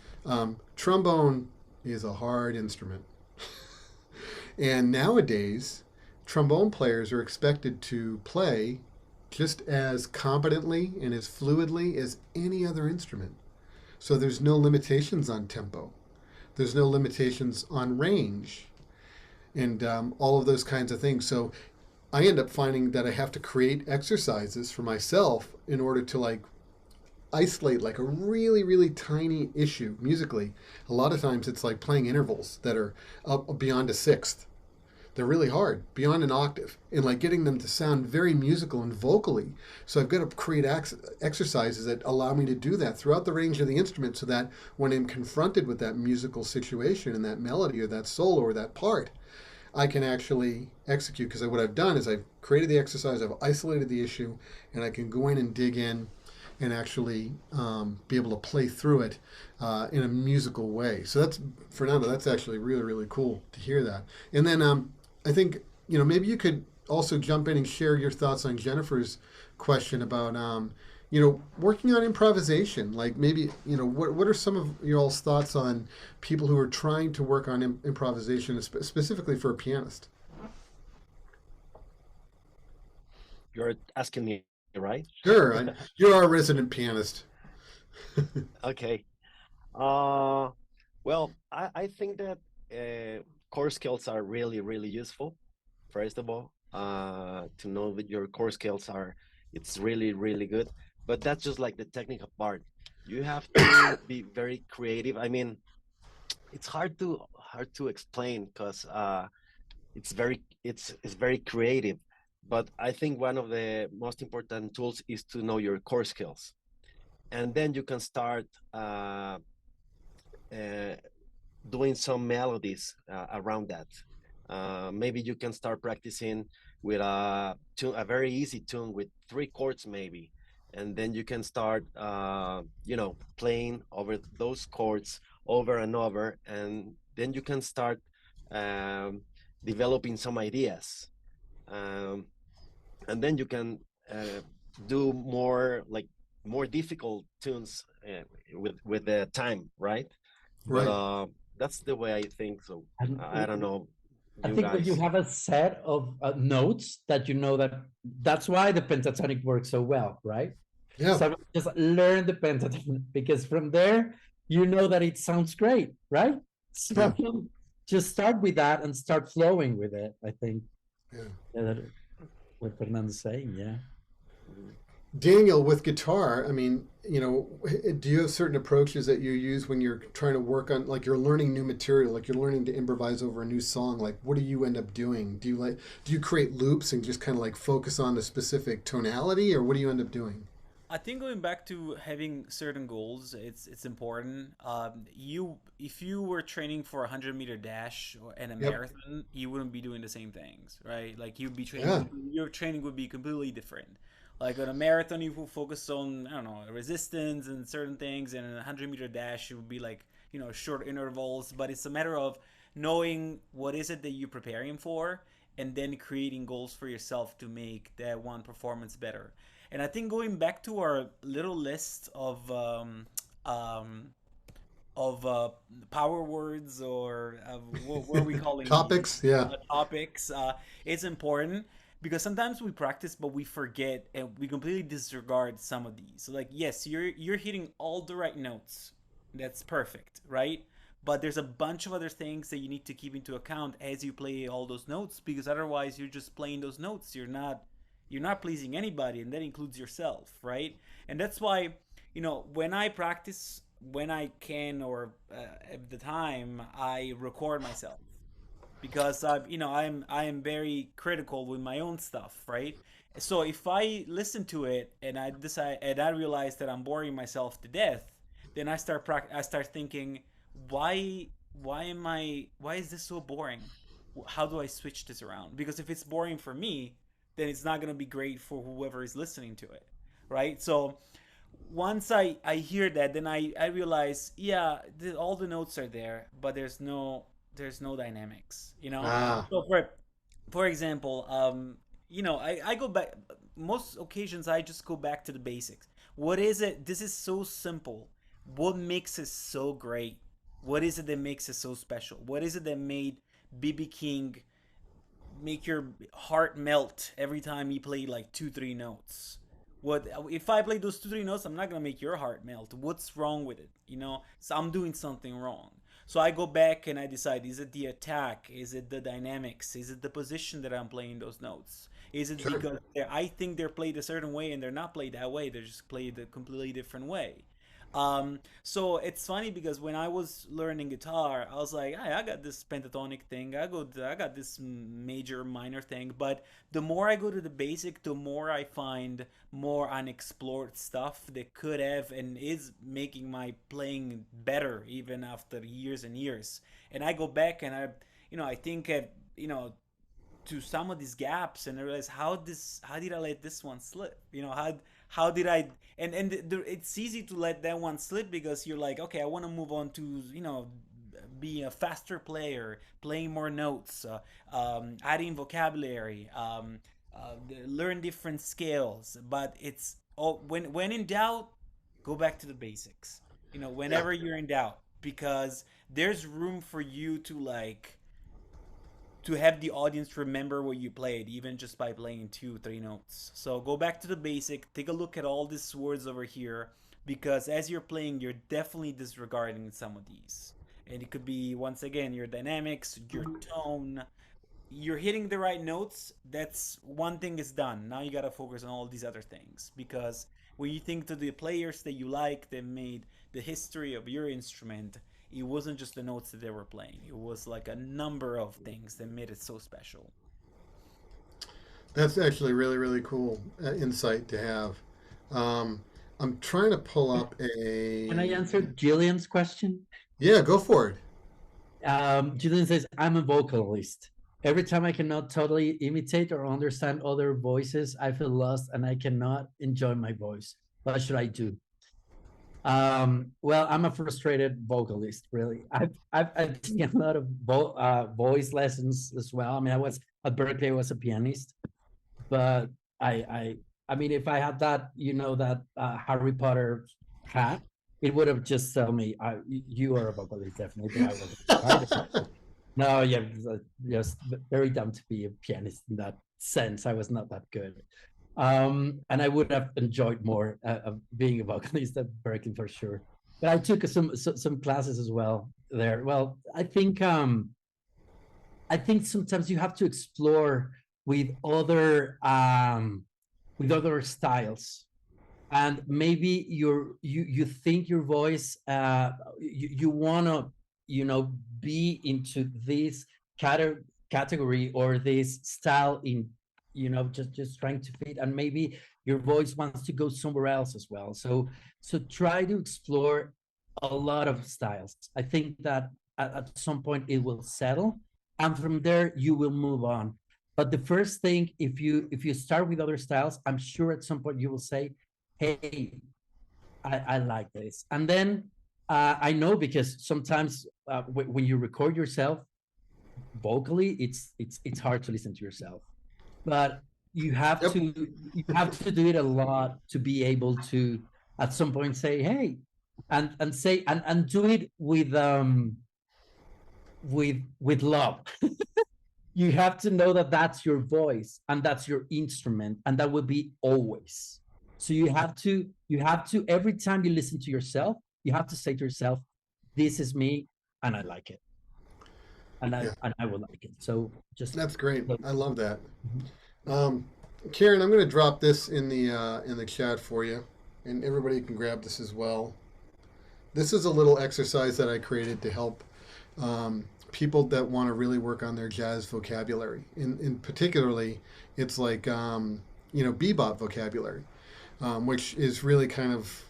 trombone is a hard instrument. And nowadays, trombone players are expected to play just as competently and as fluidly as any other instrument. So there's no limitations on tempo. There's no limitations on range, and all of those kinds of things. So I end up finding that I have to create exercises for myself in order to like isolate like a really, really tiny issue musically, a lot of times it's like playing intervals that are up beyond a sixth. They're really hard, beyond an octave, and like getting them to sound very musical and vocally. So I've got to create exercises that allow me to do that throughout the range of the instrument, so that when I'm confronted with that musical situation and that melody or that solo or that part, I can actually execute. Because what I've done is I've created the exercise, I've isolated the issue, and I can go in and dig in and actually be able to play through it in a musical way. So that's, Fernando, that's actually really, really cool to hear that. And then I think, maybe you could also jump in and share your thoughts on Jennifer's question about, working on improvisation. Like maybe, what are some of your all's thoughts on people who are trying to work on improvisation, specifically for a pianist? You're asking me, right? Sure. You're our resident pianist. Okay. Well, I think that core skills are really, really useful. First of all, to know that your core skills it's really, really good. But that's just like the technical part. You have to be very creative. I mean, it's hard to explain because it's very creative. But I think one of the most important tools is to know your core skills, and then you can start doing some melodies around that. Maybe you can start practicing with a very easy tune with 3 chords maybe, and then you can start playing over those chords over and over, and then you can start developing some ideas, and then you can do more difficult tunes with the time, right? Right. But that's the way I think. So I don't know. I think when you have a set of notes that that's why the pentatonic works so well, right? Yeah. So just learn the pentatonic, because from there you know that it sounds great, right? So Yeah. just start with that and start flowing with it. I think. Yeah. What Fernando's saying, yeah. Daniel, with guitar, I mean, do you have certain approaches that you use when you're trying to work on, like you're learning new material, like you're learning to improvise over a new song? Like, what do you end up doing? Do you create loops and just kind of like focus on the specific tonality, or what do you end up doing? I think going back to having certain goals, it's important. If you were training for a 100-meter dash and a marathon, you wouldn't be doing the same things, right? Like you'd be training, your training would be completely different. Like on a marathon, you will focus on, I don't know, resistance and certain things, and in a 100-meter dash, it would be like, short intervals. But it's a matter of knowing what is it that you're preparing for, and then creating goals for yourself to make that one performance better. And I think going back to our little list of power words, or what are we calling topics? These? Yeah, topics. It's important because sometimes we practice, but we forget and we completely disregard some of these. So like, yes, you're hitting all the right notes. That's perfect, right? But there's a bunch of other things that you need to keep into account as you play all those notes, because otherwise you're just playing those notes. You're not pleasing anybody, and that includes yourself, right? And that's why, when I practice, when I can, or at the time, I record myself, because I am very critical with my own stuff, right? So if I listen to it and I realize that I'm boring myself to death, then I start thinking, why is this so boring? How do I switch this around? Because if it's boring for me, then it's not going to be great for whoever is listening to it, right? So once I hear that, then I realize, yeah, all the notes are there, but there's no dynamics, So for example, I go back, most occasions I just go back to the basics. What is it? This is so simple. What makes it so great? What is it that makes it so special? What is it that made BB King make your heart melt every time he played like 2-3 notes? What if I play those 2-3 notes? I'm not gonna make your heart melt. What's wrong with it? So I'm doing something wrong. So I go back and I decide, is it the attack? Is it the dynamics? Is it the position that I'm playing those notes? Is it because I think they're played a certain way and they're not played that way? They're just played a completely different way. So it's funny because when I was learning guitar, I was like, I got this pentatonic thing. I got this major minor thing. But the more I go to the basic, the more I find more unexplored stuff that could have and is making my playing better even after years and years. And I go back and I think, to some of these gaps, and I realize how did I let this one slip? How did I, it's easy to let that one slip because you're like, okay, I want to move on to, be a faster player, playing more notes, adding vocabulary, learn different scales. But it's when in doubt, go back to the basics. Whenever you're in doubt, because there's room for you to have the audience remember what you played, even just by playing 2, 3 notes. So go back to the basic, take a look at all these words over here, because as you're playing, you're definitely disregarding some of these. And it could be, once again, your dynamics, your tone. You're hitting the right notes. That's one thing is done. Now you gotta focus on all these other things, because when you think to the players that you like, that made the history of your instrument, it wasn't just the notes that they were playing. It was like a number of things that made it so special. That's actually really, really cool insight to have. I'm trying to pull up a. Can I answer Jillian's question? Yeah, go for it. Jillian says, I'm a vocalist. Every time I cannot totally imitate or understand other voices, I feel lost and I cannot enjoy my voice. What should I do? Well, I'm a frustrated vocalist, really. I've taken a lot of voice lessons as well. I mean, I was at Berklee, I was a pianist, but I mean, if I had that, that Harry Potter hat, it would have just told me, you are a vocalist, definitely. No, yeah, just very dumb to be a pianist in that sense. I was not that good. And I would have enjoyed more of being a vocalist at Berklee for sure. But I took some classes as well there. Well, I think sometimes you have to explore with other styles, and maybe you think your voice you want to be into this category or this style in just trying to fit, and maybe your voice wants to go somewhere else as well. So try to explore a lot of styles. I think that at some point it will settle, and from there you will move on. But the first thing, if you start with other styles, I'm sure at some point you will say, hey, I like this. And then I know, because sometimes when you record yourself vocally, it's hard to listen to yourself. But you have to do it a lot to be able to at some point say, hey, and say and do it with love. You have to know that that's your voice and that's your instrument, and that will be always. So you have to every time you listen to yourself, you have to say to yourself, this is me and I like it. And I will like it. So that's great. I love that. Karen, I'm going to drop this in the chat for you, and everybody can grab this as well. This is a little exercise that I created to help people that want to really work on their jazz vocabulary. In particularly, it's like bebop vocabulary, which is really kind of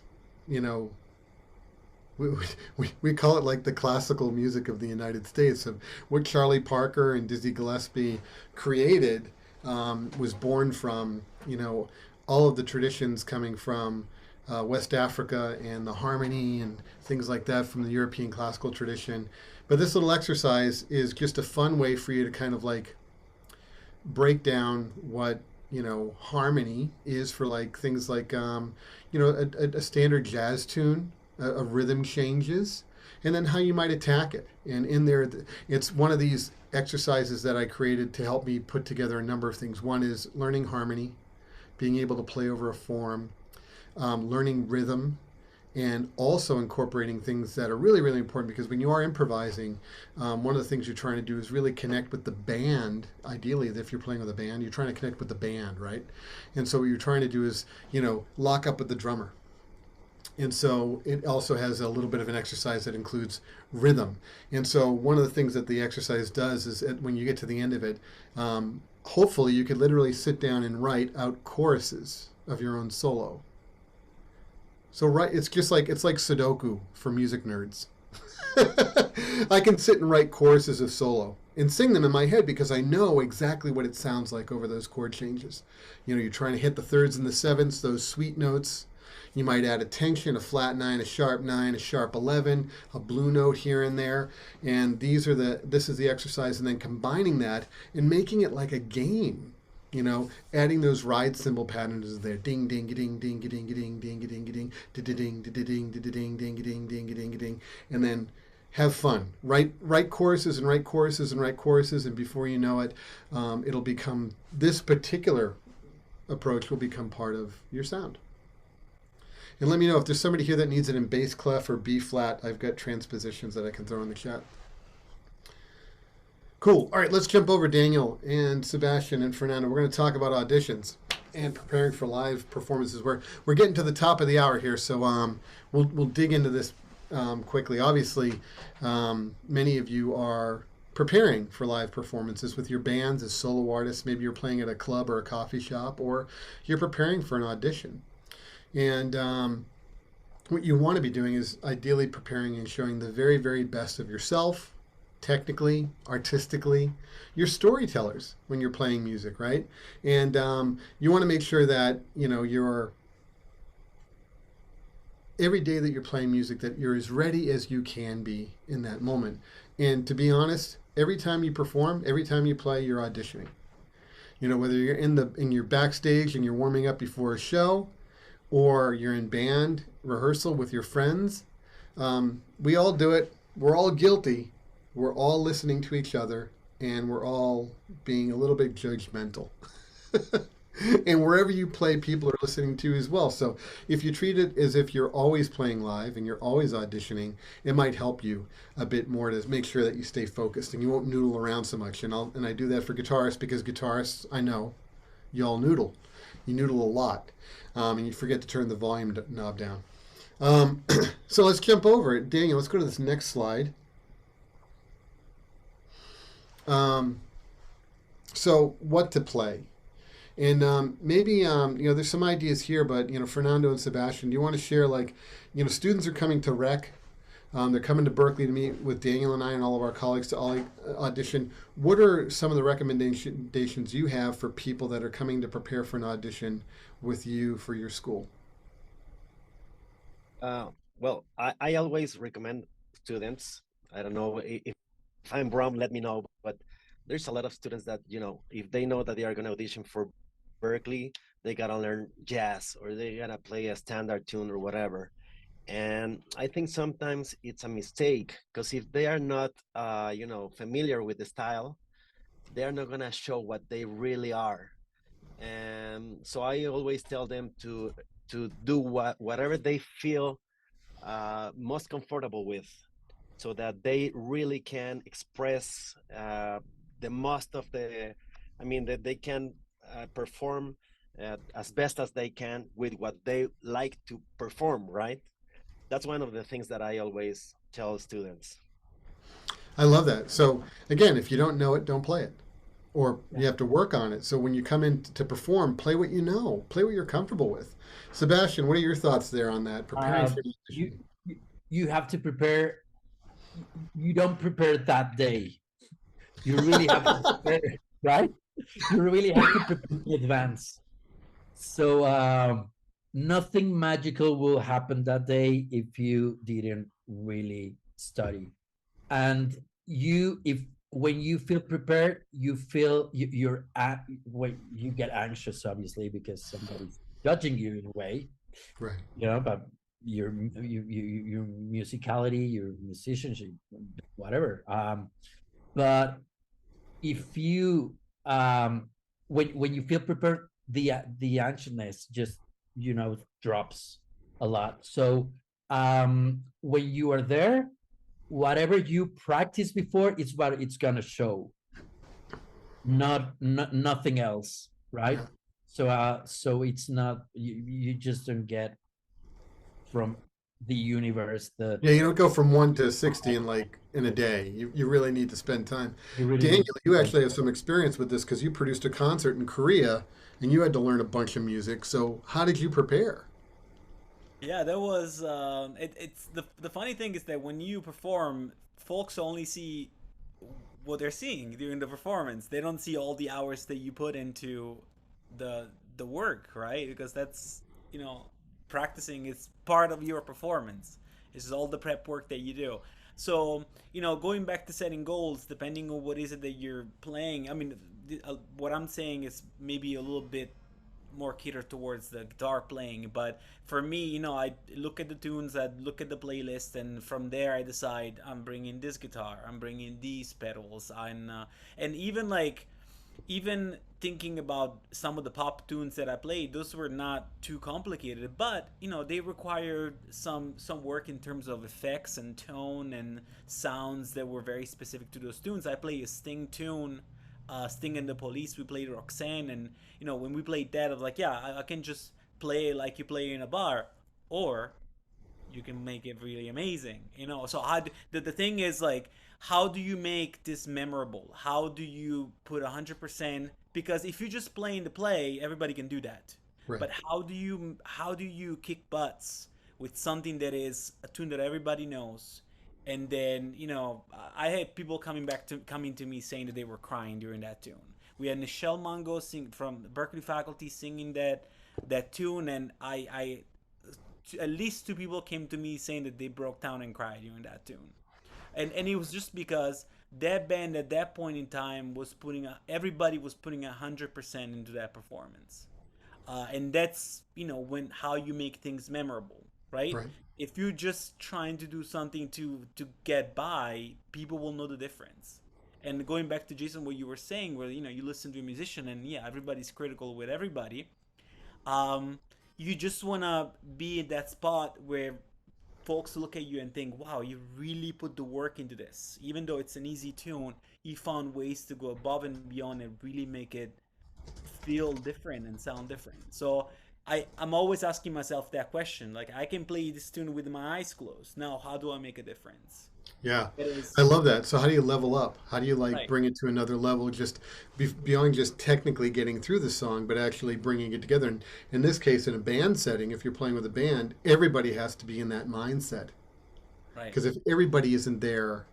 we call it like the classical music of the United States. Of what Charlie Parker and Dizzy Gillespie created was born from all of the traditions coming from West Africa and the harmony and things like that from the European classical tradition. But this little exercise is just a fun way for you to kind of like break down what harmony is for like things like a standard jazz tune of rhythm changes, and then how you might attack it. And in there, it's one of these exercises that I created to help me put together a number of things. One is learning harmony, being able to play over a form, learning rhythm, and also incorporating things that are really, really important, because when you are improvising, one of the things you're trying to do is really connect with the band. Ideally, if you're playing with a band, you're trying to connect with the band, right? And so what you're trying to do is, lock up with the drummer. And so it also has a little bit of an exercise that includes rhythm. And so one of the things that the exercise does is when you get to the end of it, hopefully you could literally sit down and write out choruses of your own solo. So it's like Sudoku for music nerds. I can sit and write choruses of solo and sing them in my head because I know exactly what it sounds like over those chord changes. You're trying to hit the thirds and the sevenths, those sweet notes. You might add a tension, a flat 9, a sharp 9, a sharp 11, a blue note here and there. And this is the exercise, and then combining that and making it like a game. Adding those ride cymbal patterns there. Ding, ding, ding, ding, ding, ding, ding, ding, ding, ding, ding, ding, ding, ding, ding, ding, ding, and then have fun. Write choruses and write choruses and write choruses, and before you know it, it'll become, this particular approach will become part of your sound. And let me know if there's somebody here that needs it in bass clef or B flat. I've got transpositions that I can throw in the chat. Cool. All right, let's jump over Daniel and Sebastian and Fernando. We're going to talk about auditions and preparing for live performances. We're getting to the top of the hour here, so we'll dig into this quickly. Obviously, many of you are preparing for live performances with your bands as solo artists. Maybe you're playing at a club or a coffee shop, or you're preparing for an audition. And what you want to be doing is ideally preparing and showing the very, very best of yourself, technically, artistically. You're storytellers when you're playing music, right? And you want to make sure that, you're, every day that you're playing music, that you're as ready as you can be in that moment. And to be honest, every time you perform, every time you play, you're auditioning. Whether you're in your backstage and you're warming up before a show, or you're in band rehearsal with your friends, we all do it. We're all guilty. We're all listening to each other, and we're all being a little bit judgmental. And wherever you play, people are listening to you as well. So if you treat it as if you're always playing live and you're always auditioning, it might help you a bit more to make sure that you stay focused and you won't noodle around so much. And I do that for guitarists, because guitarists, I know, you all noodle. You noodle a lot, and you forget to turn the volume knob down. So let's jump over it. Daniel, let's go to this next slide. So what to play? And maybe, there's some ideas here, but, Fernando and Sebastian, do you want to share, students are coming to Rec. They're coming to Berklee to meet with Daniel and I and all of our colleagues to audition. What are some of the recommendations you have for people that are coming to prepare for an audition with you for your school? Well, I always recommend students. I don't know if I'm wrong, let me know. But there's a lot of students that, if they know that they are going to audition for Berklee, they got to learn jazz, or they got to play a standard tune or whatever. And I think sometimes it's a mistake, because if they are not, familiar with the style, they are not going to show what they really are. And so I always tell them to do whatever they feel most comfortable with, so that they really can express the most of that they can perform as best as they can with what they like to perform, right? That's one of the things that I always tell students. I love that. So again, if you don't know it, don't play it, or you have to work on it. So when you come in to perform, play what you know, play what you're comfortable with. Sebastian, what are your thoughts there on that? Preparing for you have to prepare. You don't prepare that day. You really have to prepare, right? You really have to prepare in advance. So nothing magical will happen that day if you didn't really study. And when you feel prepared, you feel when you get anxious, obviously, because somebody's judging you in a way, right? But your musicality, your musicianship, whatever. But if you when you feel prepared, the anxiousness just drops a lot. So when you are there, whatever you practice before is what it's gonna show, not nothing else, right? Yeah. So it's not, you just don't get from the universe the. Yeah, you don't go from 1 to 60 in a day. You really need to spend time. You really Daniel, need to you spend actually have some experience with this because you produced a concert in Korea and you had to learn a bunch of music. So how did you prepare? Yeah, that was it's the funny thing is that when you perform, folks only see what they're seeing during the performance. They don't see all the hours that you put into the the work, right? Because that's, you know, practicing is part of your performance. This is all the prep work that you do. So, you know, going back to setting goals, depending on what is it that you're playing. I mean, what I'm saying is maybe a little bit more catered towards the guitar playing. But for me, you know, I look at the tunes, I look at the playlist, and from there I decide I'm bringing this guitar, I'm bringing these pedals, and even like even thinking about some of the pop tunes that I played, those were not too complicated, but you know they required some work in terms of effects and tone and sounds that were very specific to those tunes. I play a Sting tune, Sting and the Police. We played Roxanne, and you know when we played that, I was like, yeah, I can just play like you play in a bar, or you can make it really amazing, you know. So the thing is like, how do you make this memorable? How do you put 100%? Because if you just play in the play, everybody can do that. Right. But how do you kick butts with something that is a tune that everybody knows? And then, you know, I had people coming to me saying that they were crying during that tune. We had Nichelle Mongo sing from the Berklee faculty singing that tune, and I at least two people came to me saying that they broke down and cried during that tune. And it was just because that band at that point in time was everybody was putting 100% into that performance, and that's, you know, when how you make things memorable, right? Right. If you're just trying to do something to get by, people will know the difference. And going back to Jason, what you were saying, where you know you listen to a musician and yeah, everybody's critical with everybody. um, you just want to be in that spot where folks look at you and think, wow, you really put the work into this. Even though it's an easy tune, you found ways to go above and beyond and really make it feel different and sound different. So I'm always asking myself that question. Like, I can play this tune with my eyes closed. Now, how do I make a difference? Yeah, It is I love that. So how do you level up? How do you like right. bring it to another level, just beyond just technically getting through the song, but actually bringing it together? And in this case, in a band setting, if you're playing with a band, everybody has to be in that mindset. Right. Because if everybody isn't there,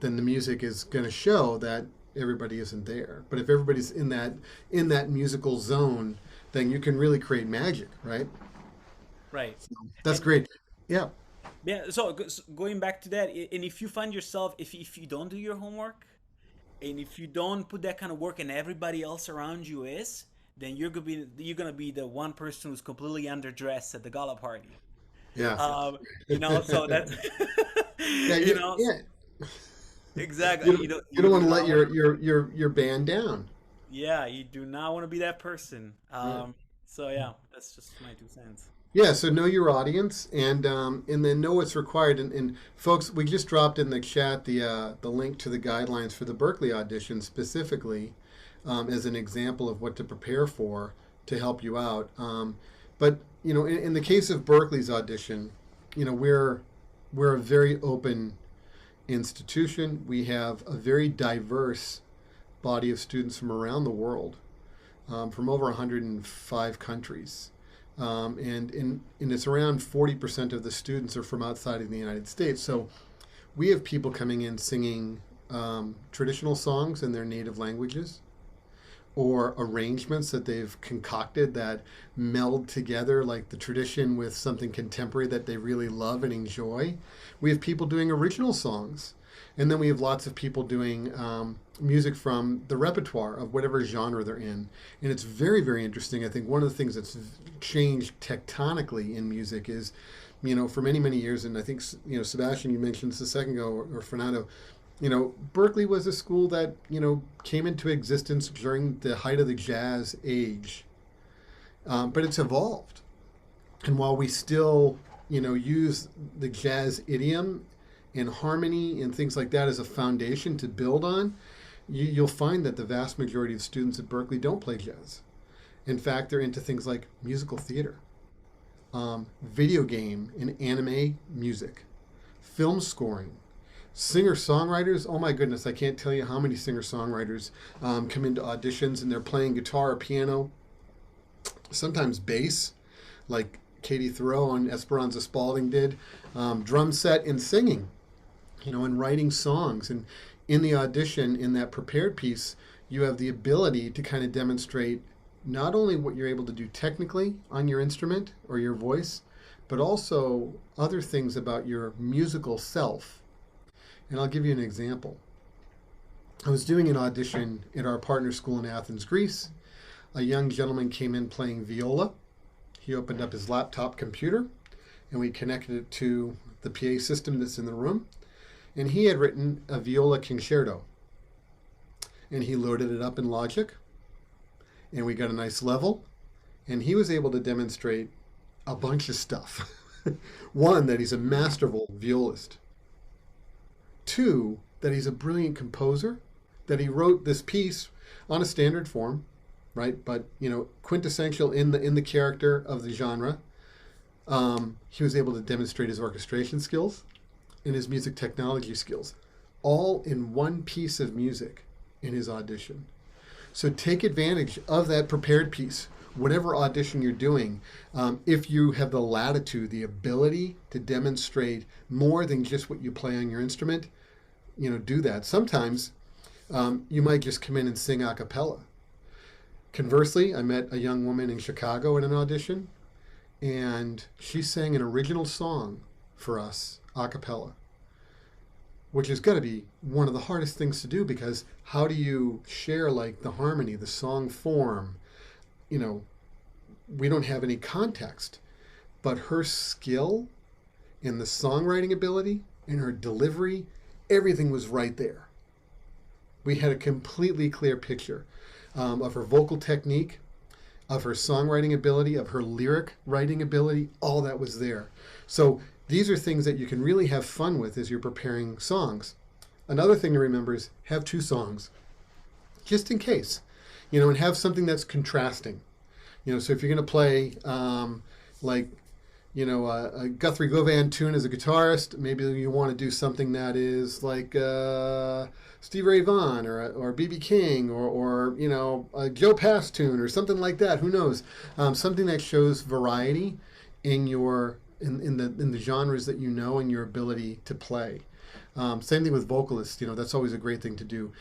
then the music is going to show that everybody isn't there. But if everybody's in that musical zone, then you can really create magic, right? Right. So that's And great. Yeah. yeah, so going back to that, and if you find yourself, if you don't do your homework, and if you don't put that kind of work and everybody else around you is, then you're gonna be the one person who's completely underdressed at the gala party. Yeah. You know, so that's Yeah. you know, Yeah. exactly. You don't You you don't want do to not let want to, your band down. yeah, you do not want to be that person. Right. So yeah, that's just my 2 cents. Yeah, so know your audience and then know what's required. And folks, we just dropped in the chat the link to the guidelines for the Berkeley audition specifically, as an example of what to prepare for to help you out. But you know, in the case of Berkeley's audition, you know, we're a very open institution. We have a very diverse body of students from around the world, from over 105 countries. And it's around 40% of the students are from outside of the United States. So we have people coming in singing traditional songs in their native languages, or arrangements that they've concocted that meld together like the tradition with something contemporary that they really love and enjoy. We have people doing original songs. And then we have lots of people doing music from the repertoire of whatever genre they're in. And it's very, very interesting. I think one of the things that's changed tectonically in music is, you know, for many, many years, and I think, you know, Sebastian, you mentioned this a second ago, or Fernando, you know, Berklee was a school that, you know, came into existence during the height of the jazz age. But it's evolved. And while we still, use the jazz idiom and harmony and things like that as a foundation to build on, you'll find that the vast majority of students at Berklee don't play jazz. In fact, they're into things like musical theater, video game and anime music, film scoring, singer-songwriters. Oh my goodness, I can't tell you how many singer-songwriters come into auditions and they're playing guitar or piano, sometimes bass, like Katie Thoreau and Esperanza Spalding did, drum set and singing, and writing songs. And in the audition, in that prepared piece, you have the ability to kind of demonstrate not only what you're able to do technically on your instrument or your voice, but also other things about your musical self. And I'll give you an example. I was doing an audition at our partner school in Athens, Greece. A young gentleman came in playing viola. He opened up his laptop computer and we connected it to the PA system that's in the room. And he had written a viola concerto. And he loaded it up in Logic. And we got a nice level. And he was able to demonstrate a bunch of stuff. One, that he's a masterful violist. Two, that he's a brilliant composer. That he wrote this piece on a standard form, right? But, quintessential in the character of the genre. He was able to demonstrate his orchestration skills and his music technology skills, all in one piece of music in his audition. So take advantage of that prepared piece, whatever audition you're doing. If you have the latitude, the ability to demonstrate more than just what you play on your instrument, do that. Sometimes you might just come in and sing a cappella. Conversely, I met a young woman in Chicago at an audition, and she sang an original song for us a cappella, which is going to be one of the hardest things to do, because how do you share the harmony, the song form? We don't have any context, but her skill and the songwriting ability and her delivery, everything was right there. We had a completely clear picture of her vocal technique, of her songwriting ability, of her lyric writing ability. All that was there. So these are things that you can really have fun with as you're preparing songs. Another thing to remember is have 2 songs, just in case, and have something that's contrasting. So if you're going to play a Guthrie Govan tune as a guitarist, maybe you want to do something that is like Stevie Ray Vaughan or B.B. King or a Joe Pass tune or something like that. Who knows? Something that shows variety in the genres that and your ability to play. Same thing with vocalists. That's always a great thing to do,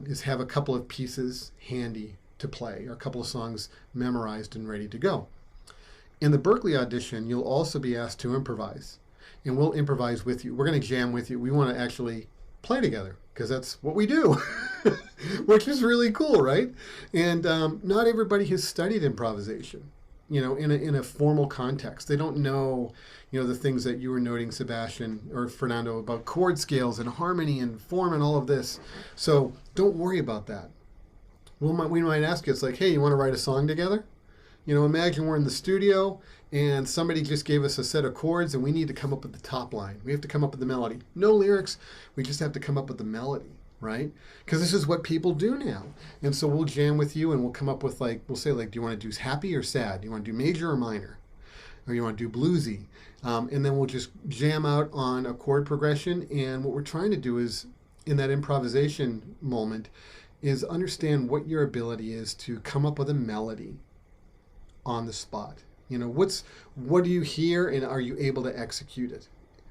is have a couple of pieces handy to play, or a couple of songs memorized and ready to go. In the Berklee audition, you'll also be asked to improvise, and we'll improvise with you. We're going to jam with you. We want to actually play together, because that's what we do, which is really cool, right? And not everybody has studied improvisation, in a formal context. They don't know, the things that you were noting, Sebastian or Fernando, about chord scales and harmony and form and all of this. So don't worry about that. We might ask you, it's like, hey, you want to write a song together? Imagine we're in the studio and somebody just gave us a set of chords and we need to come up with the top line. We have to come up with the melody. No lyrics. We just have to come up with the melody, right? Because this is what people do now. And so we'll jam with you and we'll come up with we'll say do you want to do happy or sad? Do you want to do major or minor? Or you want to do bluesy? And then we'll just jam out on a chord progression. And what we're trying to do is, in that improvisation moment, is understand what your ability is to come up with a melody on the spot. What do you hear and are you able to execute it?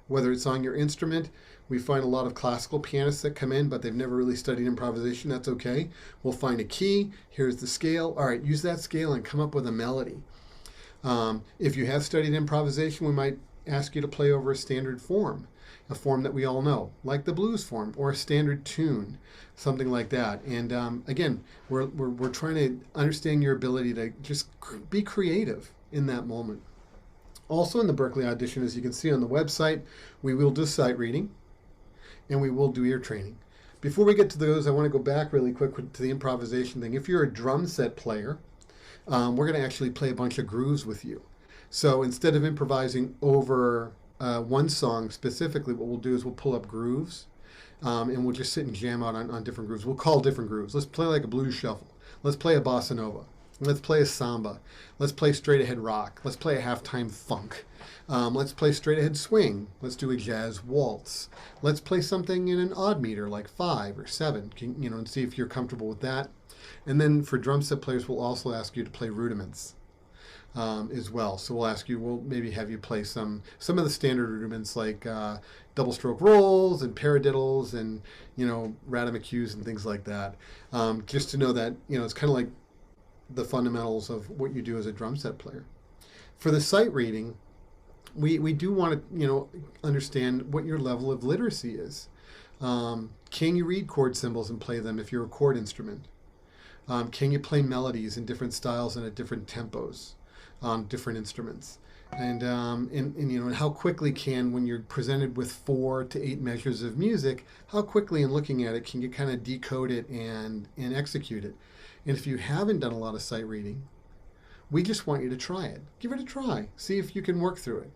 Whether it's on your instrument, we find a lot of classical pianists that come in, but they've never really studied improvisation. That's okay. We'll find a key. Here's the scale. All right, use that scale and come up with a melody. If you have studied improvisation, we might ask you to play over a standard form, a form that we all know, like the blues form, or a standard tune, something like that. And again, we're trying to understand your ability to just be creative in that moment. Also in the Berklee audition, as you can see on the website, we will do sight reading and we will do ear training. Before we get to those, I want to go back really quick to the improvisation thing. If you're a drum set player, we're going to actually play a bunch of grooves with you. So instead of improvising over one song specifically, what we'll do is we'll pull up grooves, and we'll just sit and jam out on different grooves. We'll call different grooves. Let's play like a blues shuffle. Let's play a bossa nova. Let's play a samba. Let's play straight ahead rock. Let's play a halftime funk. Let's play straight ahead swing. Let's do a jazz waltz. Let's play something in an odd meter like 5 or 7, and see if you're comfortable with that. And then for drum set players, we'll also ask you to play rudiments as well. So we'll ask you, we'll maybe have you play some of the standard rudiments like double stroke rolls and paradiddles and radamucues and things like that. Just to know that it's kind of like the fundamentals of what you do as a drum set player. For the sight reading, we do want to understand what your level of literacy is. Can you read chord symbols and play them if you're a chord instrument? Can you play melodies in different styles and at different tempos on different instruments? And how quickly when you're presented with 4 to 8 measures of music, how quickly in looking at it can you kind of decode it and execute it? And if you haven't done a lot of sight reading, we just want you to try it. Give it a try. See if you can work through it.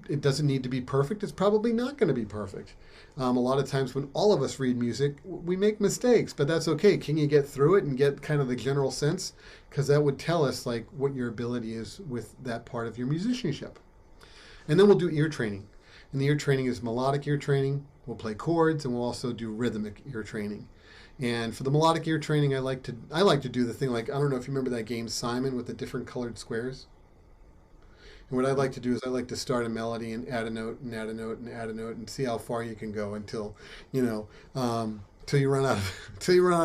It doesn't need to be perfect. It's probably not going to be perfect. A lot of times when all of us read music, we make mistakes, but that's okay. Can you get through it and get kind of the general sense? Because that would tell us like what your ability is with that part of your musicianship. And then we'll do ear training. And the ear training is melodic ear training. We'll play chords, and we'll also do rhythmic ear training. And for the melodic ear training, I like to do the thing like, I don't know if you remember that game Simon with the different colored squares. And what I like to do is I like to start a melody and add a note and add a note and add a note and see how far you can go until till you run out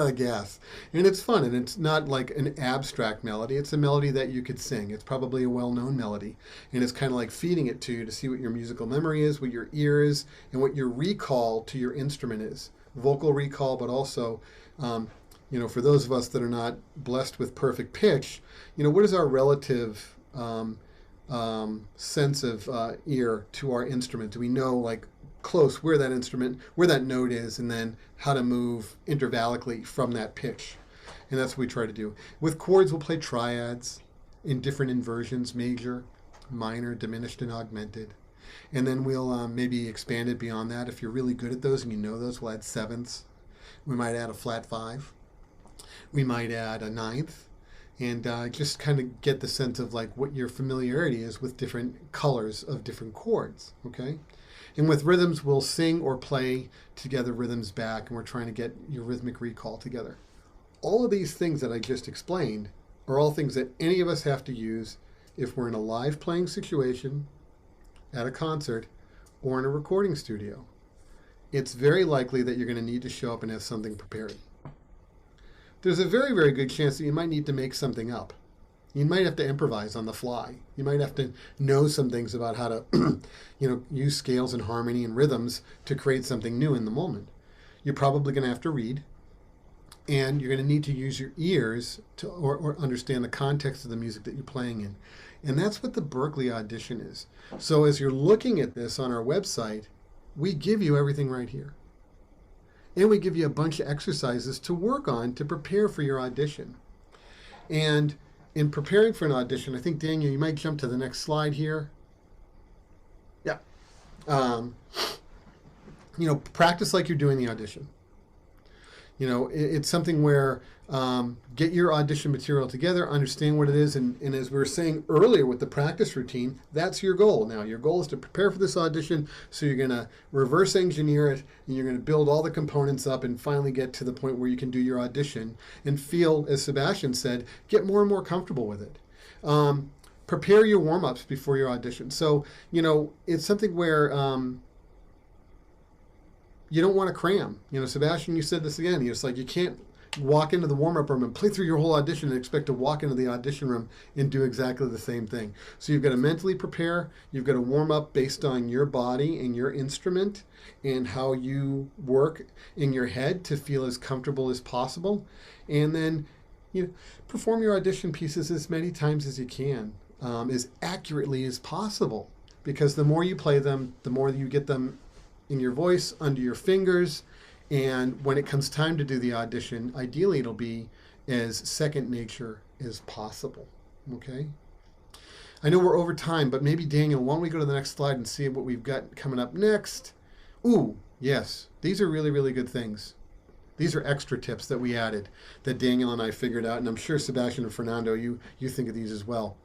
of gas. And it's fun, and it's not like an abstract melody. It's a melody that you could sing. It's probably a well-known melody, and it's kind of like feeding it to you to see what your musical memory is, what your ear is, and what your recall to your instrument is. Vocal recall, but also for those of us that are not blessed with perfect pitch, what is our relative sense of ear to our instrument? Do we know like close where that note is, and then how to move intervallically from that pitch? And that's what we try to do. With chords, we'll play triads in different inversions: major, minor, diminished, and augmented. And then we'll maybe expand it beyond that. If you're really good at those and you know those, we'll add sevenths. We might add a flat 5. We might add a ninth. And just kind of get the sense of like what your familiarity is with different colors of different chords, okay? And with rhythms, we'll sing or play together rhythms back, and we're trying to get your rhythmic recall together. All of these things that I just explained are all things that any of us have to use if we're in a live playing situation, at a concert, or in a recording studio. It's very likely that you're going to need to show up and have something prepared. There's a very, very good chance that you might need to make something up. You might have to improvise on the fly. You might have to know some things about how to use scales and harmony and rhythms to create something new in the moment. You're probably going to have to read, and you're going to need to use your ears to or understand the context of the music that you're playing in. And that's what the Berklee audition is. So as you're looking at this on our website, we give you everything right here. And we give you a bunch of exercises to work on to prepare for your audition. And in preparing for an audition, I think, Daniel, you might jump to the next slide here. Yeah. Practice like you're doing the audition. It's something where get your audition material together, understand what it is, and as we were saying earlier with the practice routine, that's your goal. Now, your goal is to prepare for this audition, so you're going to reverse engineer it, and you're going to build all the components up and finally get to the point where you can do your audition and feel, as Sebastian said, get more and more comfortable with it. Prepare your warm-ups before your audition. So, it's something where you don't want to cram. Sebastian, you said this again. It's like you can't walk into the warm-up room and play through your whole audition and expect to walk into the audition room and do exactly the same thing. So you've got to mentally prepare. You've got to warm up based on your body and your instrument and how you work in your head to feel as comfortable as possible. And then perform your audition pieces as many times as you can, as accurately as possible. Because the more you play them, the more you get them in your voice, under your fingers, and when it comes time to do the audition, ideally it'll be as second nature as possible, okay? I know we're over time, but maybe Daniel, why don't we go to the next slide and see what we've got coming up next? Ooh, yes, these are really, really good things. These are extra tips that we added that Daniel and I figured out, and I'm sure Sebastian and Fernando, you think of these as well.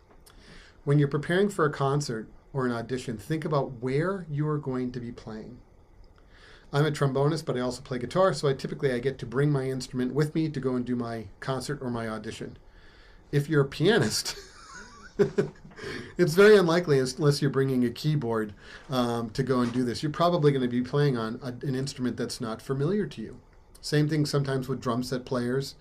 When you're preparing for a concert or an audition, think about where you are going to be playing. I'm a trombonist, but I also play guitar, so I get to bring my instrument with me to go and do my concert or my audition. If you're a pianist, it's very unlikely, unless you're bringing a keyboard to go and do this. You're probably going to be playing on an instrument that's not familiar to you. Same thing sometimes with drum set players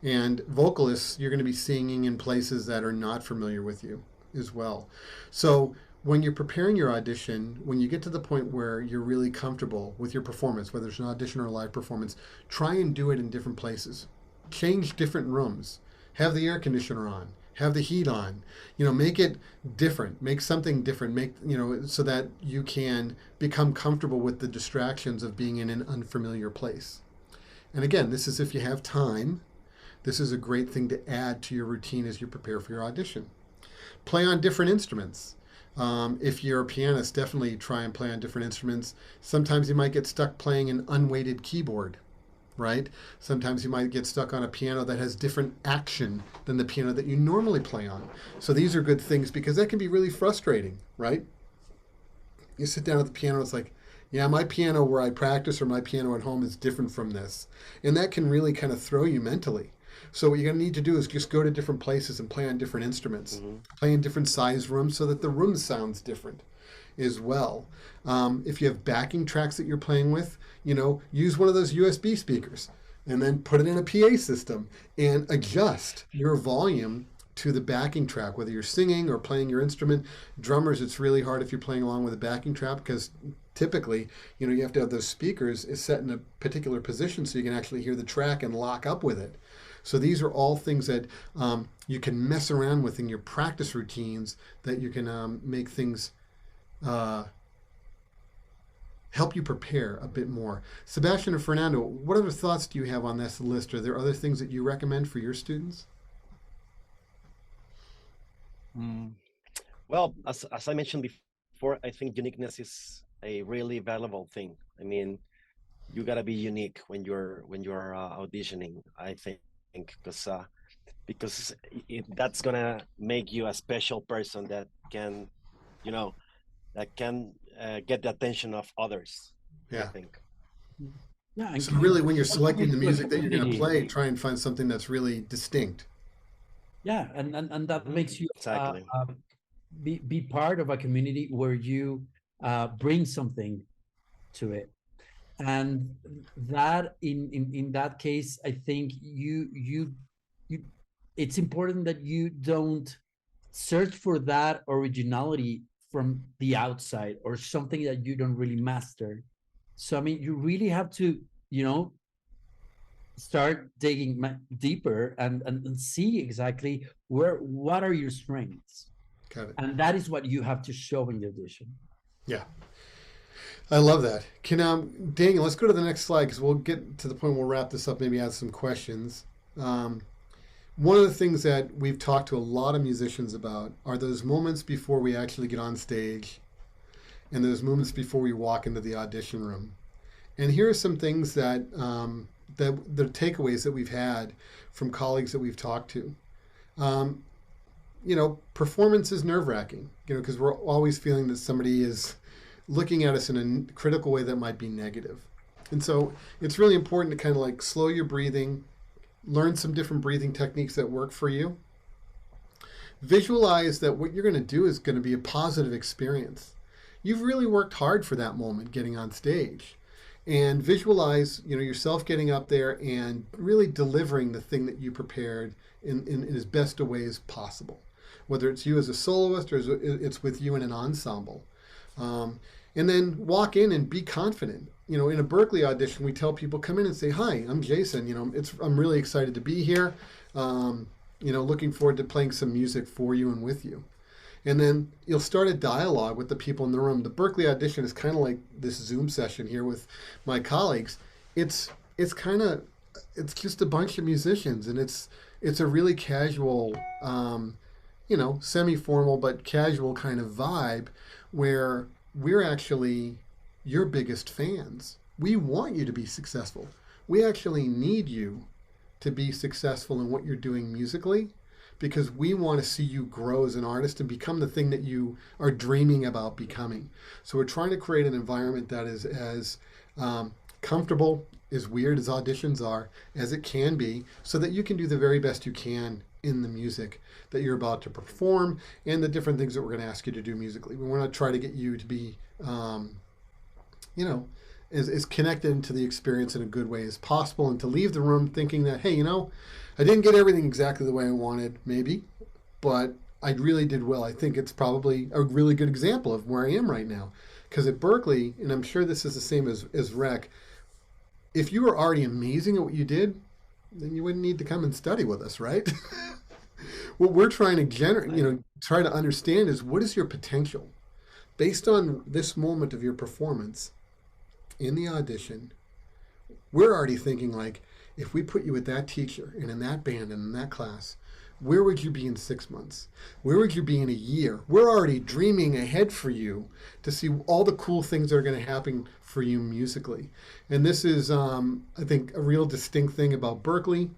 and vocalists. You're going to be singing in places that are not familiar with you as well. So when you're preparing your audition, when you get to the point where you're really comfortable with your performance, whether it's an audition or a live performance, try and do it in different places. Change different rooms. Have the air conditioner on. Have the heat on. Make it different. Make something different. So that you can become comfortable with the distractions of being in an unfamiliar place. And again, this is if you have time. This is a great thing to add to your routine as you prepare for your audition. Play on different instruments. If you're a pianist, definitely try and play on different instruments. Sometimes you might get stuck playing an unweighted keyboard, right? Sometimes you might get stuck on a piano that has different action than the piano that you normally play on. So these are good things because that can be really frustrating, right? You sit down at the piano, it's like, yeah, my piano where I practice or my piano at home is different from this. And that can really kind of throw you mentally. So what you're going to need to do is just go to different places and play on different instruments. Play in different size rooms so that the room sounds different as well. If you have backing tracks that you're playing with, use one of those USB speakers and then put it in a PA system and adjust your volume to the backing track, whether you're singing or playing your instrument. Drummers, it's really hard if you're playing along with a backing track because typically, you have to have those speakers set in a particular position so you can actually hear the track and lock up with it. So these are all things that you can mess around with in your practice routines that you can make things help you prepare a bit more. Sebastian and Fernando, what other thoughts do you have on this list? Are there other things that you recommend for your students? Well, as I mentioned before, I think uniqueness is a really valuable thing. I mean, you gotta be unique when you're auditioning, I think, because that's gonna make you a special person that can, get the attention of others. Yeah. I think. Yeah. So really, when you're selecting the music that you're going to play, try and find something that's really distinct. Yeah, and that makes you exactly be part of a community where you bring something to it, and that in that case, I think you it's important that you don't search for that originality from the outside or something that you don't really master. So I mean, you really have to start digging deeper and see exactly what are your strengths. Got it. And that is what you have to show in the audition. Yeah, I love that. Can Daniel, let's go to the next slide because we'll get to the point where we'll wrap this up, maybe ask some questions. One of the things that we've talked to a lot of musicians about are those moments before we actually get on stage and those moments before we walk into the audition room. And here are some things that the takeaways that we've had from colleagues that we've talked to. Performance is nerve-wracking, because we're always feeling that somebody is looking at us in a critical way that might be negative. And so it's really important to kind of slow your breathing, learn some different breathing techniques that work for you. Visualize that what you're going to do is going to be a positive experience. You've really worked hard for that moment getting on stage. And visualize, yourself getting up there and really delivering the thing that you prepared in as best a way as possible. Whether it's you as a soloist or it's with you in an ensemble. And then walk in and be confident. In a Berklee audition, we tell people, come in and say, hi, I'm Jason. I'm really excited to be here. Looking forward to playing some music for you and with you. And then you'll start a dialogue with the people in the room. The Berklee audition is kind of like this Zoom session here with my colleagues. It's just a bunch of musicians, and it's a really casual semi-formal but casual kind of vibe where we're actually your biggest fans. We want you to be successful. We actually need you to be successful in what you're doing musically because we want to see you grow as an artist and become the thing that you are dreaming about becoming. So we're trying to create an environment that is as comfortable, as weird as auditions are, as it can be, so that you can do the very best you can in the music that you're about to perform and the different things that we're going to ask you to do musically. We want to try to get you to be, as connected into the experience in a good way as possible, and to leave the room thinking that, hey, I didn't get everything exactly the way I wanted, maybe, but I really did well. I think it's probably a really good example of where I am right now. Because at Berklee, and I'm sure this is the same as Rec, if you were already amazing at what you did, then you wouldn't need to come and study with us, right? What we're trying to try to understand is, what is your potential? Based on this moment of your performance in the audition, we're already thinking like, if we put you with that teacher and in that band and in that class, where would you be in 6 months? Where would you be in a year? We're already dreaming ahead for you to see all the cool things that are going to happen for you musically. And this is, I think, a real distinct thing about Berklee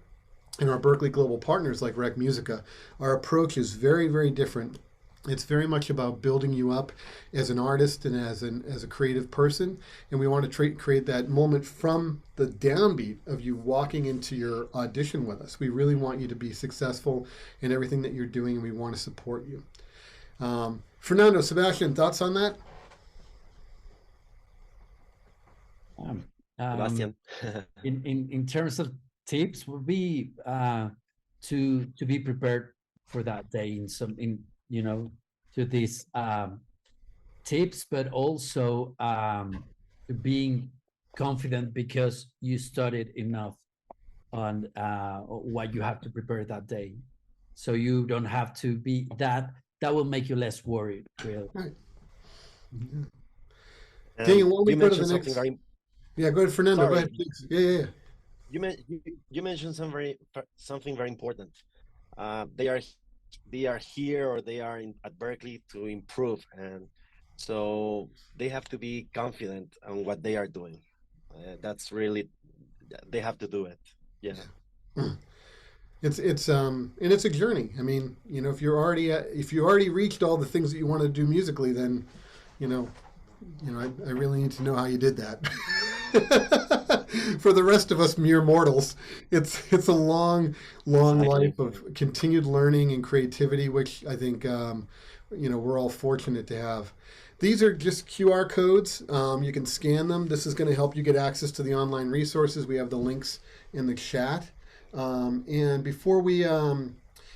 and our Berklee Global partners like Rec Musica. Our approach is very, very different. It's very much about building you up as an artist and as a creative person. And we want to create that moment from the downbeat of you walking into your audition with us. We really want you to be successful in everything that you're doing, and we want to support you. Fernando, Sebastian, thoughts on that? Sebastian. in terms of tips, would be to be prepared for that day to these tips, but also being confident because you studied enough on what you have to prepare that day, so you don't have to be that will make you less worried, really. Right. Yeah. Daniel, what we go to the next? Yeah, go ahead, Fernando. Sorry. Go ahead, please. Yeah. You mentioned something very important. They are here, or they are at Berklee to improve, and so they have to be confident on what they are doing. That's really, they have to do it. Yeah. It's and it's a journey. I mean, if you already reached all the things that you want to do musically, then I really need to know how you did that. For the rest of us mere mortals, it's a long life of continued learning and creativity, which I think we're all fortunate to have. These are just QR codes. You can scan them. This is going to help you get access to the online resources. We have the links in the chat. And before we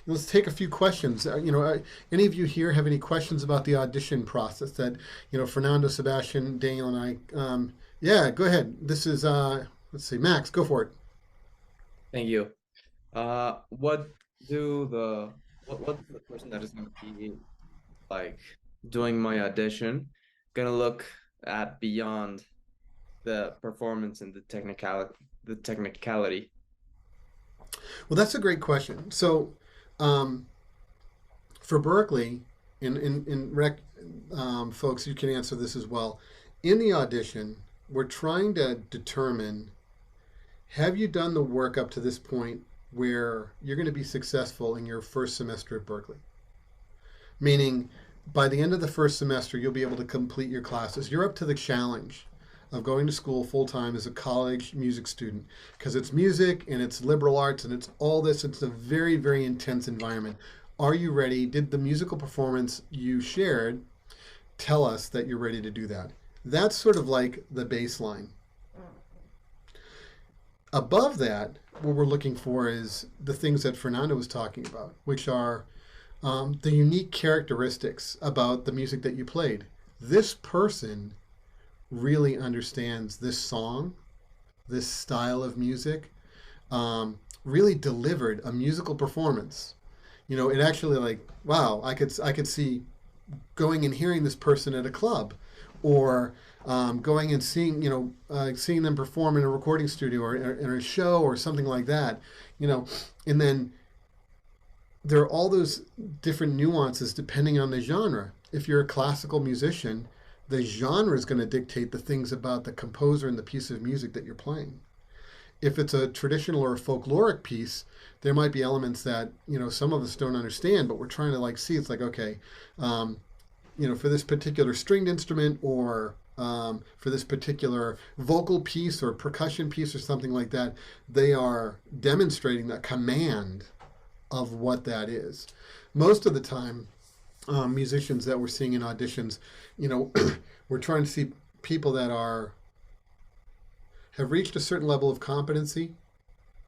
let's take a few questions. Any of you here have any questions about the audition process that Fernando, Sebastian, Daniel, and I? Yeah, go ahead. This is let's see, Max, go for it. Thank you. What's the person that is going to be like doing my audition gonna look at beyond the performance and the technicality? Well, that's a great question. So for Berklee, in Rec, folks, you can answer this as well. In the audition, we're trying to determine, have you done the work up to this point where you're going to be successful in your first semester at Berklee? Meaning, by the end of the first semester, you'll be able to complete your classes. You're up to the challenge of going to school full-time as a college music student, because it's music and it's liberal arts and it's all this. It's a very, very intense environment. Are you ready? Did the musical performance you shared tell us that you're ready to do that? That's sort of like the baseline. Above that, what we're looking for is the things that Fernando was talking about, which are the unique characteristics about the music that you played. This person really understands this song, this style of music, really delivered a musical performance. It actually, like, wow, I could see going and hearing this person at a club, or going and seeing seeing them perform in a recording studio or in a show or something like that, and then there are all those different nuances depending on the genre. If you're a classical musician, the genre is going to dictate the things about the composer and the piece of music that you're playing. If it's a traditional or a folkloric piece, there might be elements that some of us don't understand, but we're trying to see. It's like, okay, for this particular stringed instrument, or for this particular vocal piece or percussion piece or something like that, they are demonstrating that command of what that is. Most of the time, musicians that we're seeing in auditions, we're trying to see people that have reached a certain level of competency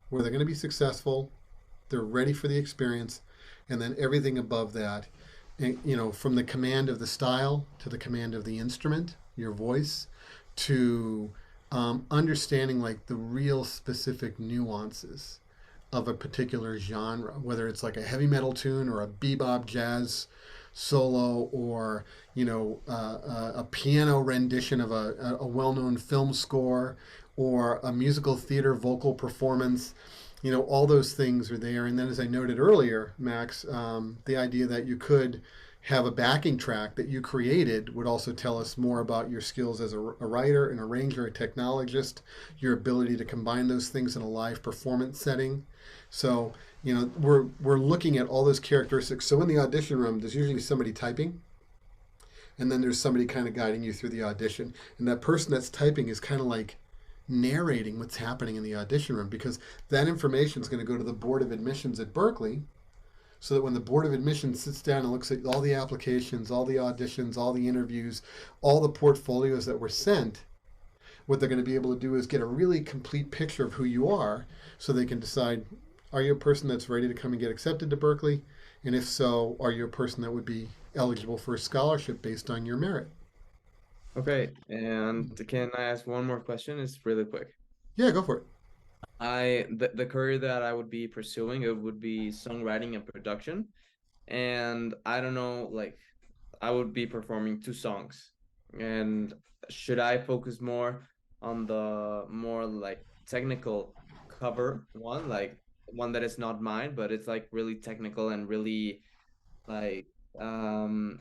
where they're going to be successful, they're ready for the experience, and then everything above that, from the command of the style to the command of the instrument, your voice, to understanding the real specific nuances of a particular genre, whether it's like a heavy metal tune or a bebop jazz solo, or a piano rendition of a well-known film score, or a musical theater vocal performance. All those things are there. And then, as I noted earlier, Max, the idea that you could have a backing track that you created would also tell us more about your skills as a writer, an arranger, a technologist, your ability to combine those things in a live performance setting. So, we're looking at all those characteristics. So in the audition room, there's usually somebody typing, and then there's somebody kind of guiding you through the audition. And that person that's typing is kind of like narrating what's happening in the audition room, because that information is going to go to the Board of Admissions at Berklee, so that when the Board of Admissions sits down and looks at all the applications, all the auditions, all the interviews, all the portfolios that were sent, what they're going to be able to do is get a really complete picture of who you are, so they can decide, are you a person that's ready to come and get accepted to Berklee? And if so, are you a person that would be eligible for a scholarship based on your merit? Okay, and can I ask one more question? It's really quick. Yeah, go for it. The career that I would be pursuing, it would be songwriting and production. And I don't know, I would be performing 2 songs. And should I focus more on the more technical cover one, one that is not mine, but it's really technical and really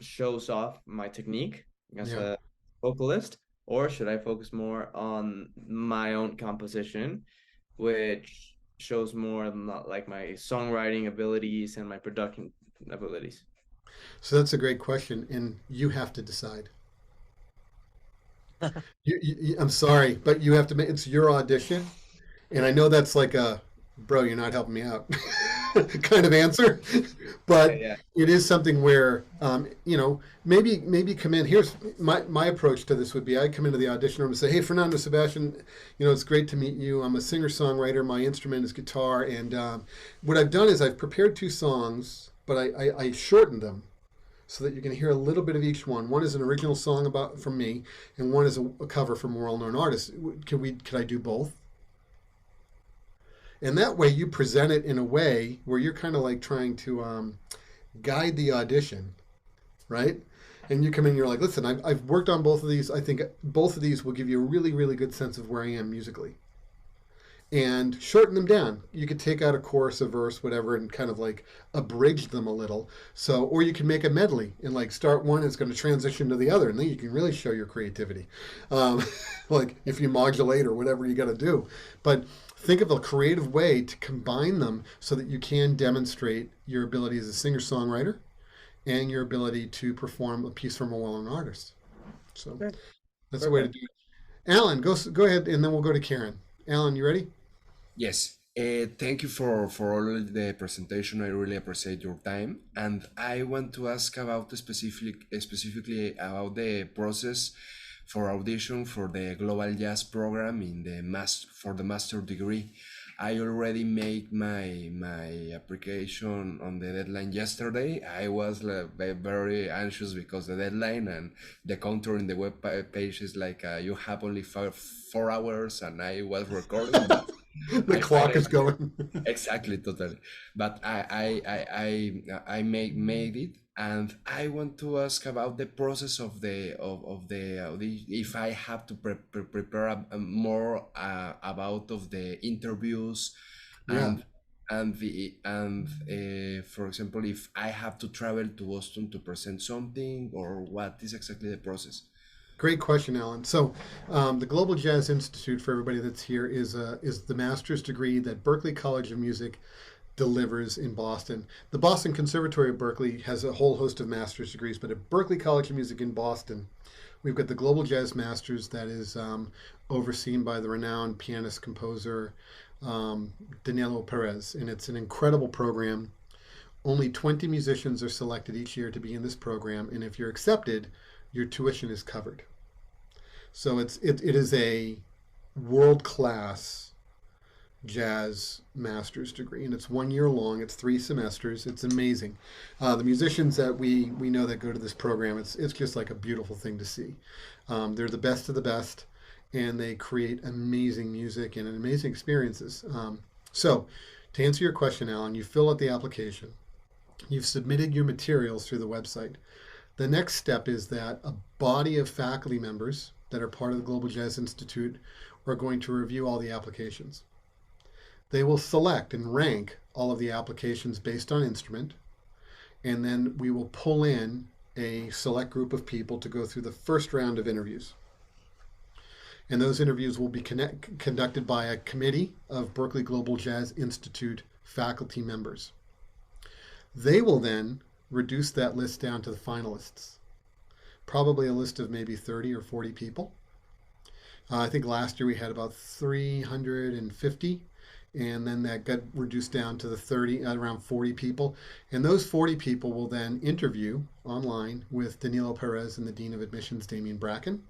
shows off my technique as a vocalist? Or should I focus more on my own composition, which shows more my songwriting abilities and my production abilities? So that's a great question, and you have to decide. I'm sorry, but you have to make, it's your audition, and I know that's like a, bro, you're not helping me out kind of answer, but it is something where, maybe come in. Here's my approach to this would be, I come into the audition room and say, hey, Fernando Sebastian, it's great to meet you. I'm a singer-songwriter. My instrument is guitar, and what I've done is I've prepared 2 songs, but I shortened them so that you can hear a little bit of each one. One is an original song from me, and one is a cover from a well-known artist. Could I do both? And that way you present it in a way where you're kind of trying to guide the audition, right? And you come in and you're like, listen, I've worked on both of these. I think both of these will give you a really, really good sense of where I am musically. And shorten them down. You could take out a chorus, a verse, whatever, and kind of abridge them a little. So, or you can make a medley and start one, it's going to transition to the other, and then you can really show your creativity. If you modulate or whatever you got to do. But think of a creative way to combine them so that you can demonstrate your ability as a singer-songwriter and your ability to perform a piece from a well-known artist. So that's the way to do it. Alan, go ahead, and then we'll go to Karen. Alan, you ready? Yes. Thank you for all the presentation. I really appreciate your time. And I want to ask about specifically about the process for audition for the Global Jazz program in the master degree. I already made my application on the deadline yesterday. I was very anxious because the deadline and the counter in the web page is you have only 4 hours, and I was recording. The clock is going. Exactly, totally. But I made it, and I want to ask about the process of the if I have to prepare more about of the interviews, for example, if I have to travel to Boston to present something, or what is exactly the process? Great question, Alan. So, the Global Jazz Institute, for everybody that's here, is the master's degree that Berklee College of Music delivers in Boston. The Boston Conservatory of Berklee has a whole host of master's degrees, but at Berklee College of Music in Boston, we've got the Global Jazz Masters that is overseen by the renowned pianist composer Daniel Perez, and it's an incredible program. Only 20 musicians are selected each year to be in this program, and if you're accepted, your tuition is covered. So it is a world-class jazz master's degree, and it's 1 year long. It's 3 semesters. It's amazing. The musicians that we know that go to this program, it's just like a beautiful thing to see. They're the best of the best, and they create amazing music and amazing experiences. So to answer your question, Alan, you fill out the application. You've submitted your materials through the website. The next step is that a body of faculty members that are part of the Global Jazz Institute are going to review all the applications. They will select and rank all of the applications based on instrument, and then we will pull in a select group of people to go through the first round of interviews. And those interviews will be conducted by a committee of Berklee Global Jazz Institute faculty members. They will then reduce that list down to the finalists, probably a list of maybe 30 or 40 people. I think last year we had about 350, and then that got reduced down to around 40 people. And those 40 people will then interview online with Danilo Perez and the Dean of Admissions, Damien Bracken.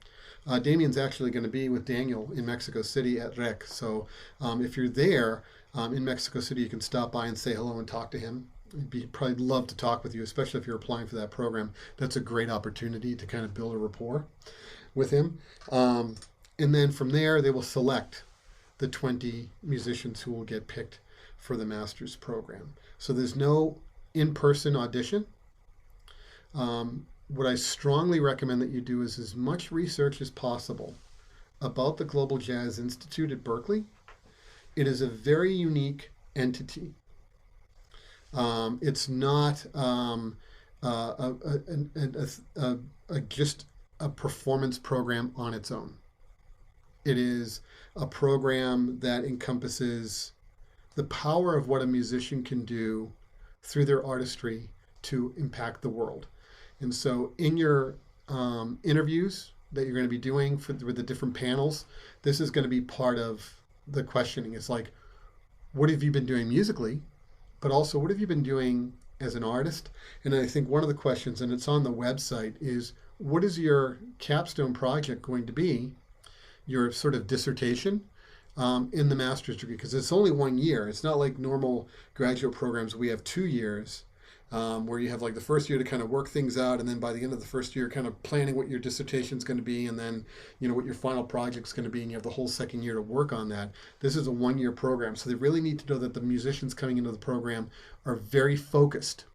Damien's actually going to be with Daniel in Mexico City at REC. So if you're there in Mexico City, you can stop by and say hello and talk to him. He'd probably love to talk with you, especially if you're applying for that program. That's a great opportunity to kind of build a rapport with him. And then from there, they will select the 20 musicians who will get picked for the master's program. So there's no in-person audition. What I strongly recommend that you do is as much research as possible about the Global Jazz Institute at Berklee. It is a very unique entity. It's not just a performance program on its own. It is a program that encompasses the power of what a musician can do through their artistry to impact the world. And so in your interviews that you're going to be doing with the different panels, this is going to be part of the questioning. It's like, what have you been doing musically? But also, what have you been doing as an artist? And I think one of the questions, and it's on the website, is what is your capstone project going to be, your sort of dissertation in the master's degree? Because it's only 1 year. It's not like normal graduate programs. We have 2 years where you have like the first year to kind of work things out, and then by the end of the first year, kind of planning what your dissertation is going to be, and then what your final project's going to be, and you have the whole second year to work on that. This is a 1 year program, so they really need to know that the musicians coming into the program are very focused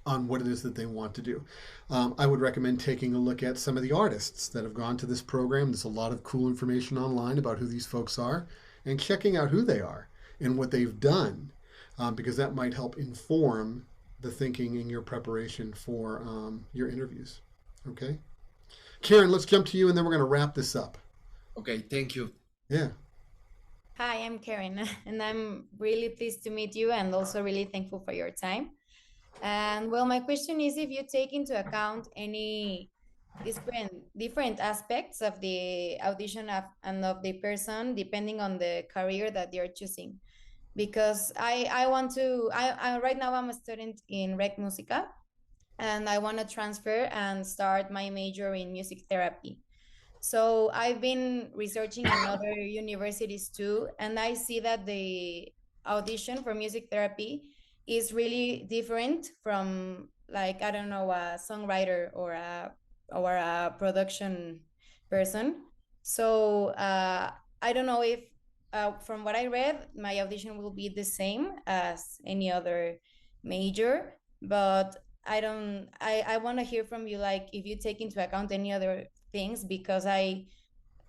on what it is that they want to do. I would recommend taking a look at some of the artists that have gone to this program. There's a lot of cool information online about who these folks are, and checking out who they are and what they've done, because that might help inform the thinking in your preparation for your interviews. Okay, Karen, let's jump to you, and then we're going to wrap this up. Okay, thank you. Yeah. Hi, I'm Karen, and I'm really pleased to meet you, and also really thankful for your time. And well, my question is if you take into account any different aspects of the audition and of the person, depending on the career that you're choosing. Because I want to, right now I'm a student in Rec Musica, and I want to transfer and start my major in music therapy. So I've been researching in other universities too, and I see that the audition for music therapy is really different from, like, I don't know, a songwriter or a production person. So I don't know if from what I read, my audition will be the same as any other major, but I want to hear from you, like, if you take into account any other things, because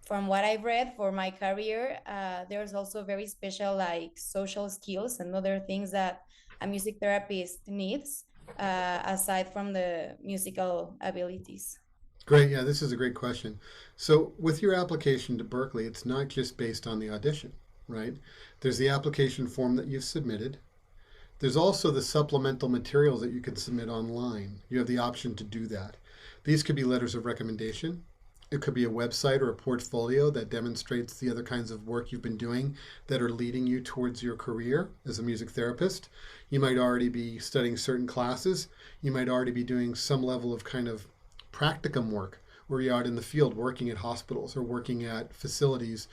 from what I've read for my career, there's also very special like social skills and other things that a music therapist needs aside from the musical abilities. Great. Yeah, this is a great question. So, with your application to Berklee, it's not just based on the audition, right? There's the application form that you've submitted. There's also the supplemental materials that you can submit online. You have the option to do that. These could be letters of recommendation. It could be a website or a portfolio that demonstrates the other kinds of work you've been doing that are leading you towards your career as a music therapist. You might already be studying certain classes. You might already be doing some level of kind of practicum work where you're out in the field working at hospitals or working at facilities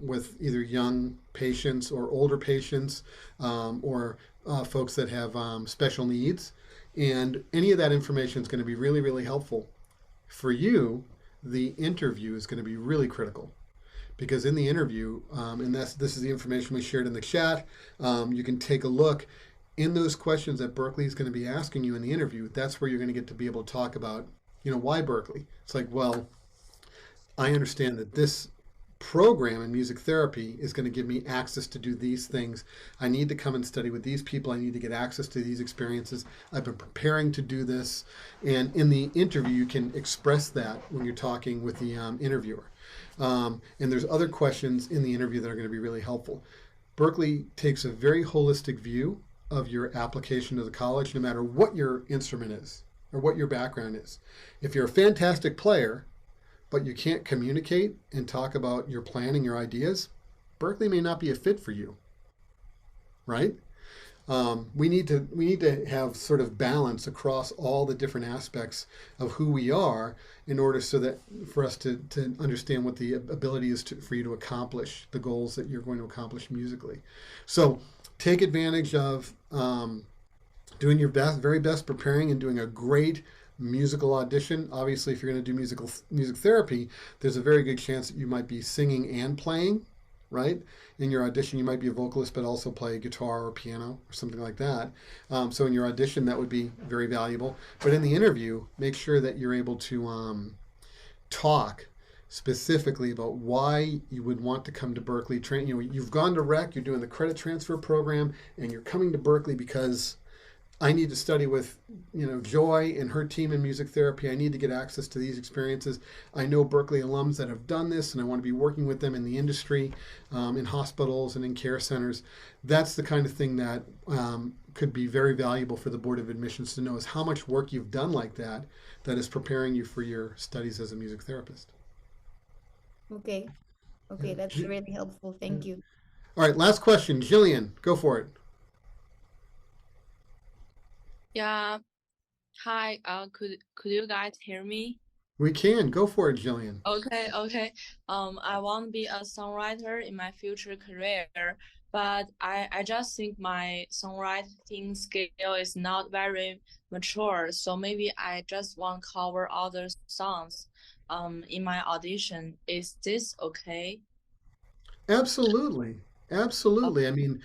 with either young patients or older patients or folks that have special needs. And any of that information is going to be really, really helpful. For you, the interview is going to be really critical because in the interview, and this is the information we shared in the chat, you can take a look in those questions that Berklee is going to be asking you in the interview. That's where you're going to get to be able to talk about, why Berklee? It's like, well, I understand that this program in music therapy is going to give me access to do these things. I need to come and study with these people. I need to get access to these experiences. I've been preparing to do this. And in the interview, you can express that when you're talking with the interviewer. And there's other questions in the interview that are going to be really helpful. Berklee takes a very holistic view of your application to the college, no matter what your instrument is or what your background is. If you're a fantastic player, but you can't communicate and talk about your planning, your ideas, Berklee may not be a fit for you, right? We need to have sort of balance across all the different aspects of who we are in order so that for us to understand what the ability is for you to accomplish the goals that you're going to accomplish musically. So take advantage of doing your very best, preparing and doing a great musical audition. Obviously, if you're going to do music therapy, there's a very good chance that you might be singing and playing, right? In your audition, you might be a vocalist, but also play guitar or piano or something like that. So in your audition, that would be very valuable. But in the interview, make sure that you're able to talk specifically about why you would want to come to Berklee. You've gone to REC, you're doing the credit transfer program, and you're coming to Berklee because I need to study with, Joy and her team in music therapy. I need to get access to these experiences. I know Berklee alums that have done this, and I want to be working with them in the industry, in hospitals and in care centers. That's the kind of thing that could be very valuable for the Board of Admissions to know is how much work you've done like that is preparing you for your studies as a music therapist. Okay, that's really helpful. Thank you. All right, last question. Jillian, go for it. Yeah. Hi. Could you guys hear me? We can. Go for it, Jillian. Okay. I want to be a songwriter in my future career, but I just think my songwriting skill is not very mature. So maybe I just want to cover other songs in my audition. Is this okay? Absolutely. I mean,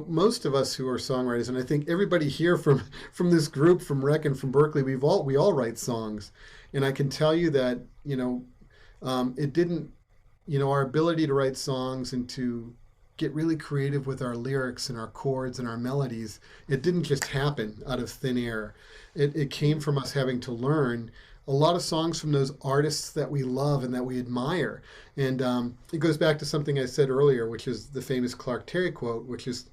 most of us who are songwriters, and I think everybody here from this group, from REC and from Berklee, we all write songs, and I can tell you that it didn't, our ability to write songs and to get really creative with our lyrics and our chords and our melodies, it didn't just happen out of thin air. It came from us having to learn a lot of songs from those artists that we love and that we admire. And it goes back to something I said earlier, which is the famous Clark Terry quote, which is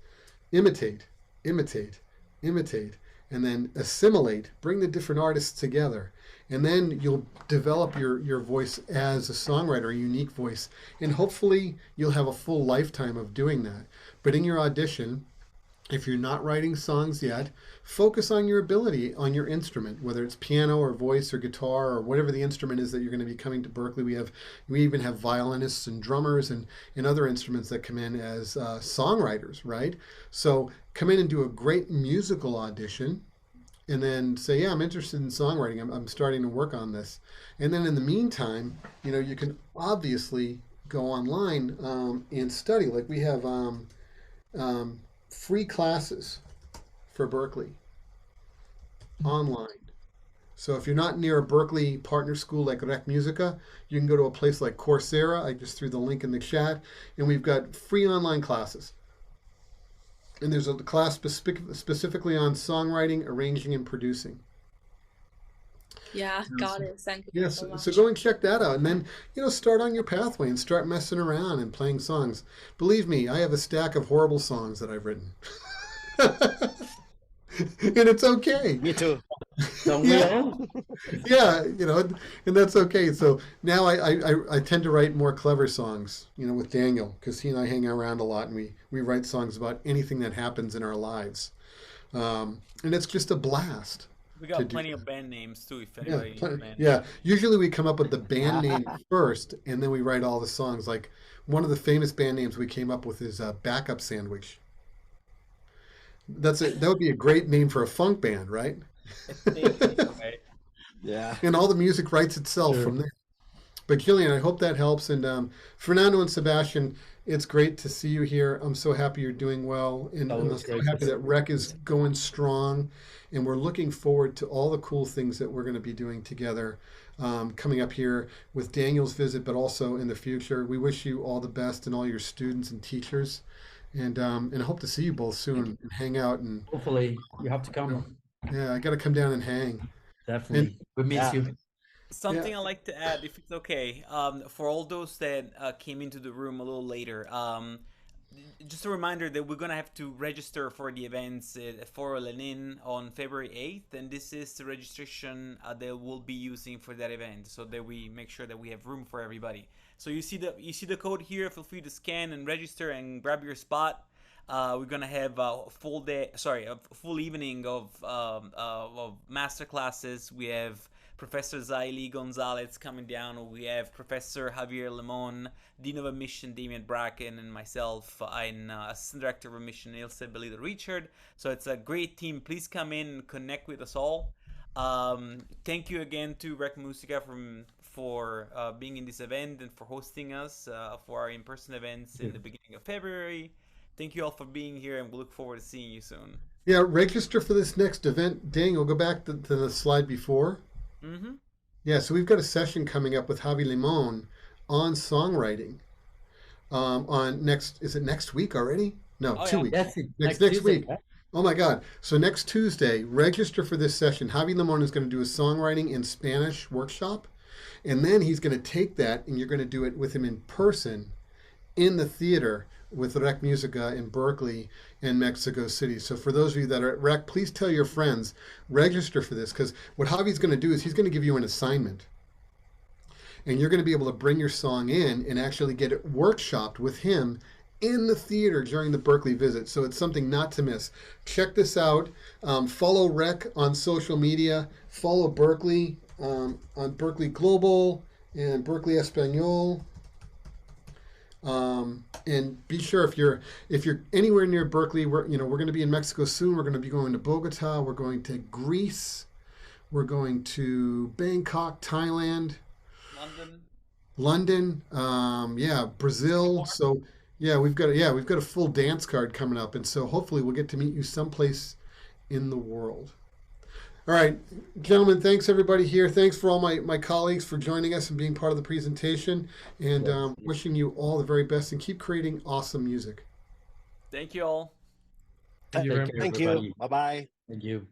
imitate, imitate, imitate, and then assimilate, bring the different artists together. And then you'll develop your voice as a songwriter, a unique voice. And hopefully you'll have a full lifetime of doing that. But in your audition, if you're not writing songs yet, focus on your ability on your instrument, whether it's piano or voice or guitar or whatever the instrument is that you're going to be coming to Berklee. We even have violinists and drummers and other instruments that come in as songwriters, right? So come in and do a great musical audition and then say, yeah, I'm interested in songwriting. I'm starting to work on this. And then in the meantime, you can obviously go online and study. Like we have free classes for Berklee online. So if you're not near a Berklee partner school like Rec Musica, you can go to a place like Coursera. I just threw the link in the chat, and we've got free online classes. And there's a class specifically on songwriting, arranging, and producing. Yeah, got it. Thank you Yes, so much. so go and check that out, and then start on your pathway and start messing around and playing songs. Believe me, I have a stack of horrible songs that I've written, and it's okay. Me too. Don't we Yeah. all? Yeah, and that's okay. So now I tend to write more clever songs, with Daniel, because he and I hang around a lot, and we write songs about anything that happens in our lives, and it's just a blast. We got plenty of band names too, if anybody needs a band name. Yeah, usually we come up with the band name first, and then we write all the songs. Like one of the famous band names we came up with is Backup Sandwich. That would be a great name for a funk band, right? Right. Yeah. And all the music writes itself from there. But Jillian, I hope that helps. And Fernando and Sebastian, it's great to see you here. I'm so happy you're doing well. And I'm so happy that Rec is going strong. And we're looking forward to all the cool things that we're going to be doing together coming up here with Daniel's visit, but also in the future. We wish you all the best and all your students and teachers. And I hope to see you both soon and hang out. And hopefully you have to come. Yeah, I got to come down and hang. Definitely. We miss you. Something I'd like to add, if it's okay, for all those that came into the room a little later, just a reminder that we're going to have to register for the events at Foro Lenin on February 8th, and this is the registration that we'll be using for that event, so that we make sure that we have room for everybody. So you see the code here. Feel free to scan and register and grab your spot. We're gonna have a full evening of master classes. We have Professor Zaili Gonzalez coming down. We have Professor Javier Lemon, Dean of Admission Damian Bracken, and myself, and Assistant Director of Admission Ilse Belida Richard. So it's a great team. Please come in and connect with us all. Thank you again to Rec Musica for being in this event and for hosting us for our in-person events in the beginning of February. Thank you all for being here, and we look forward to seeing you soon. Yeah, register for this next event. Daniel, go back to the slide before. Mm-hmm. Yeah, so we've got a session coming up with Javi Limon on songwriting. Is it next week already? No, 2 weeks. Yes, Next week. Oh my God. So next Tuesday, register for this session. Javi Limon is going to do a songwriting in Spanish workshop. And then he's going to take that, and you're going to do it with him in person in the theater with Rec Musica in Berklee and Mexico City. So for those of you that are at Rec, please tell your friends, register for this, because what Javi's going to do is he's going to give you an assignment. And you're going to be able to bring your song in and actually get it workshopped with him in the theater during the Berklee visit. So it's something not to miss. Check this out. Follow Rec on social media. Follow Berklee on Berklee Global and Berklee Espanol. And be sure if you're anywhere near Berklee, we're going to be in Mexico soon. We're going to be going to Bogota. We're going to Greece. We're going to Bangkok, Thailand, London. Brazil. So we've got a full dance card coming up, and so hopefully we'll get to meet you someplace in the world. All right, gentlemen, thanks everybody here. Thanks for all my colleagues for joining us and being part of the presentation, and wishing you all the very best, and keep creating awesome music. Thank you all. Thank you. Bye-bye. Thank you.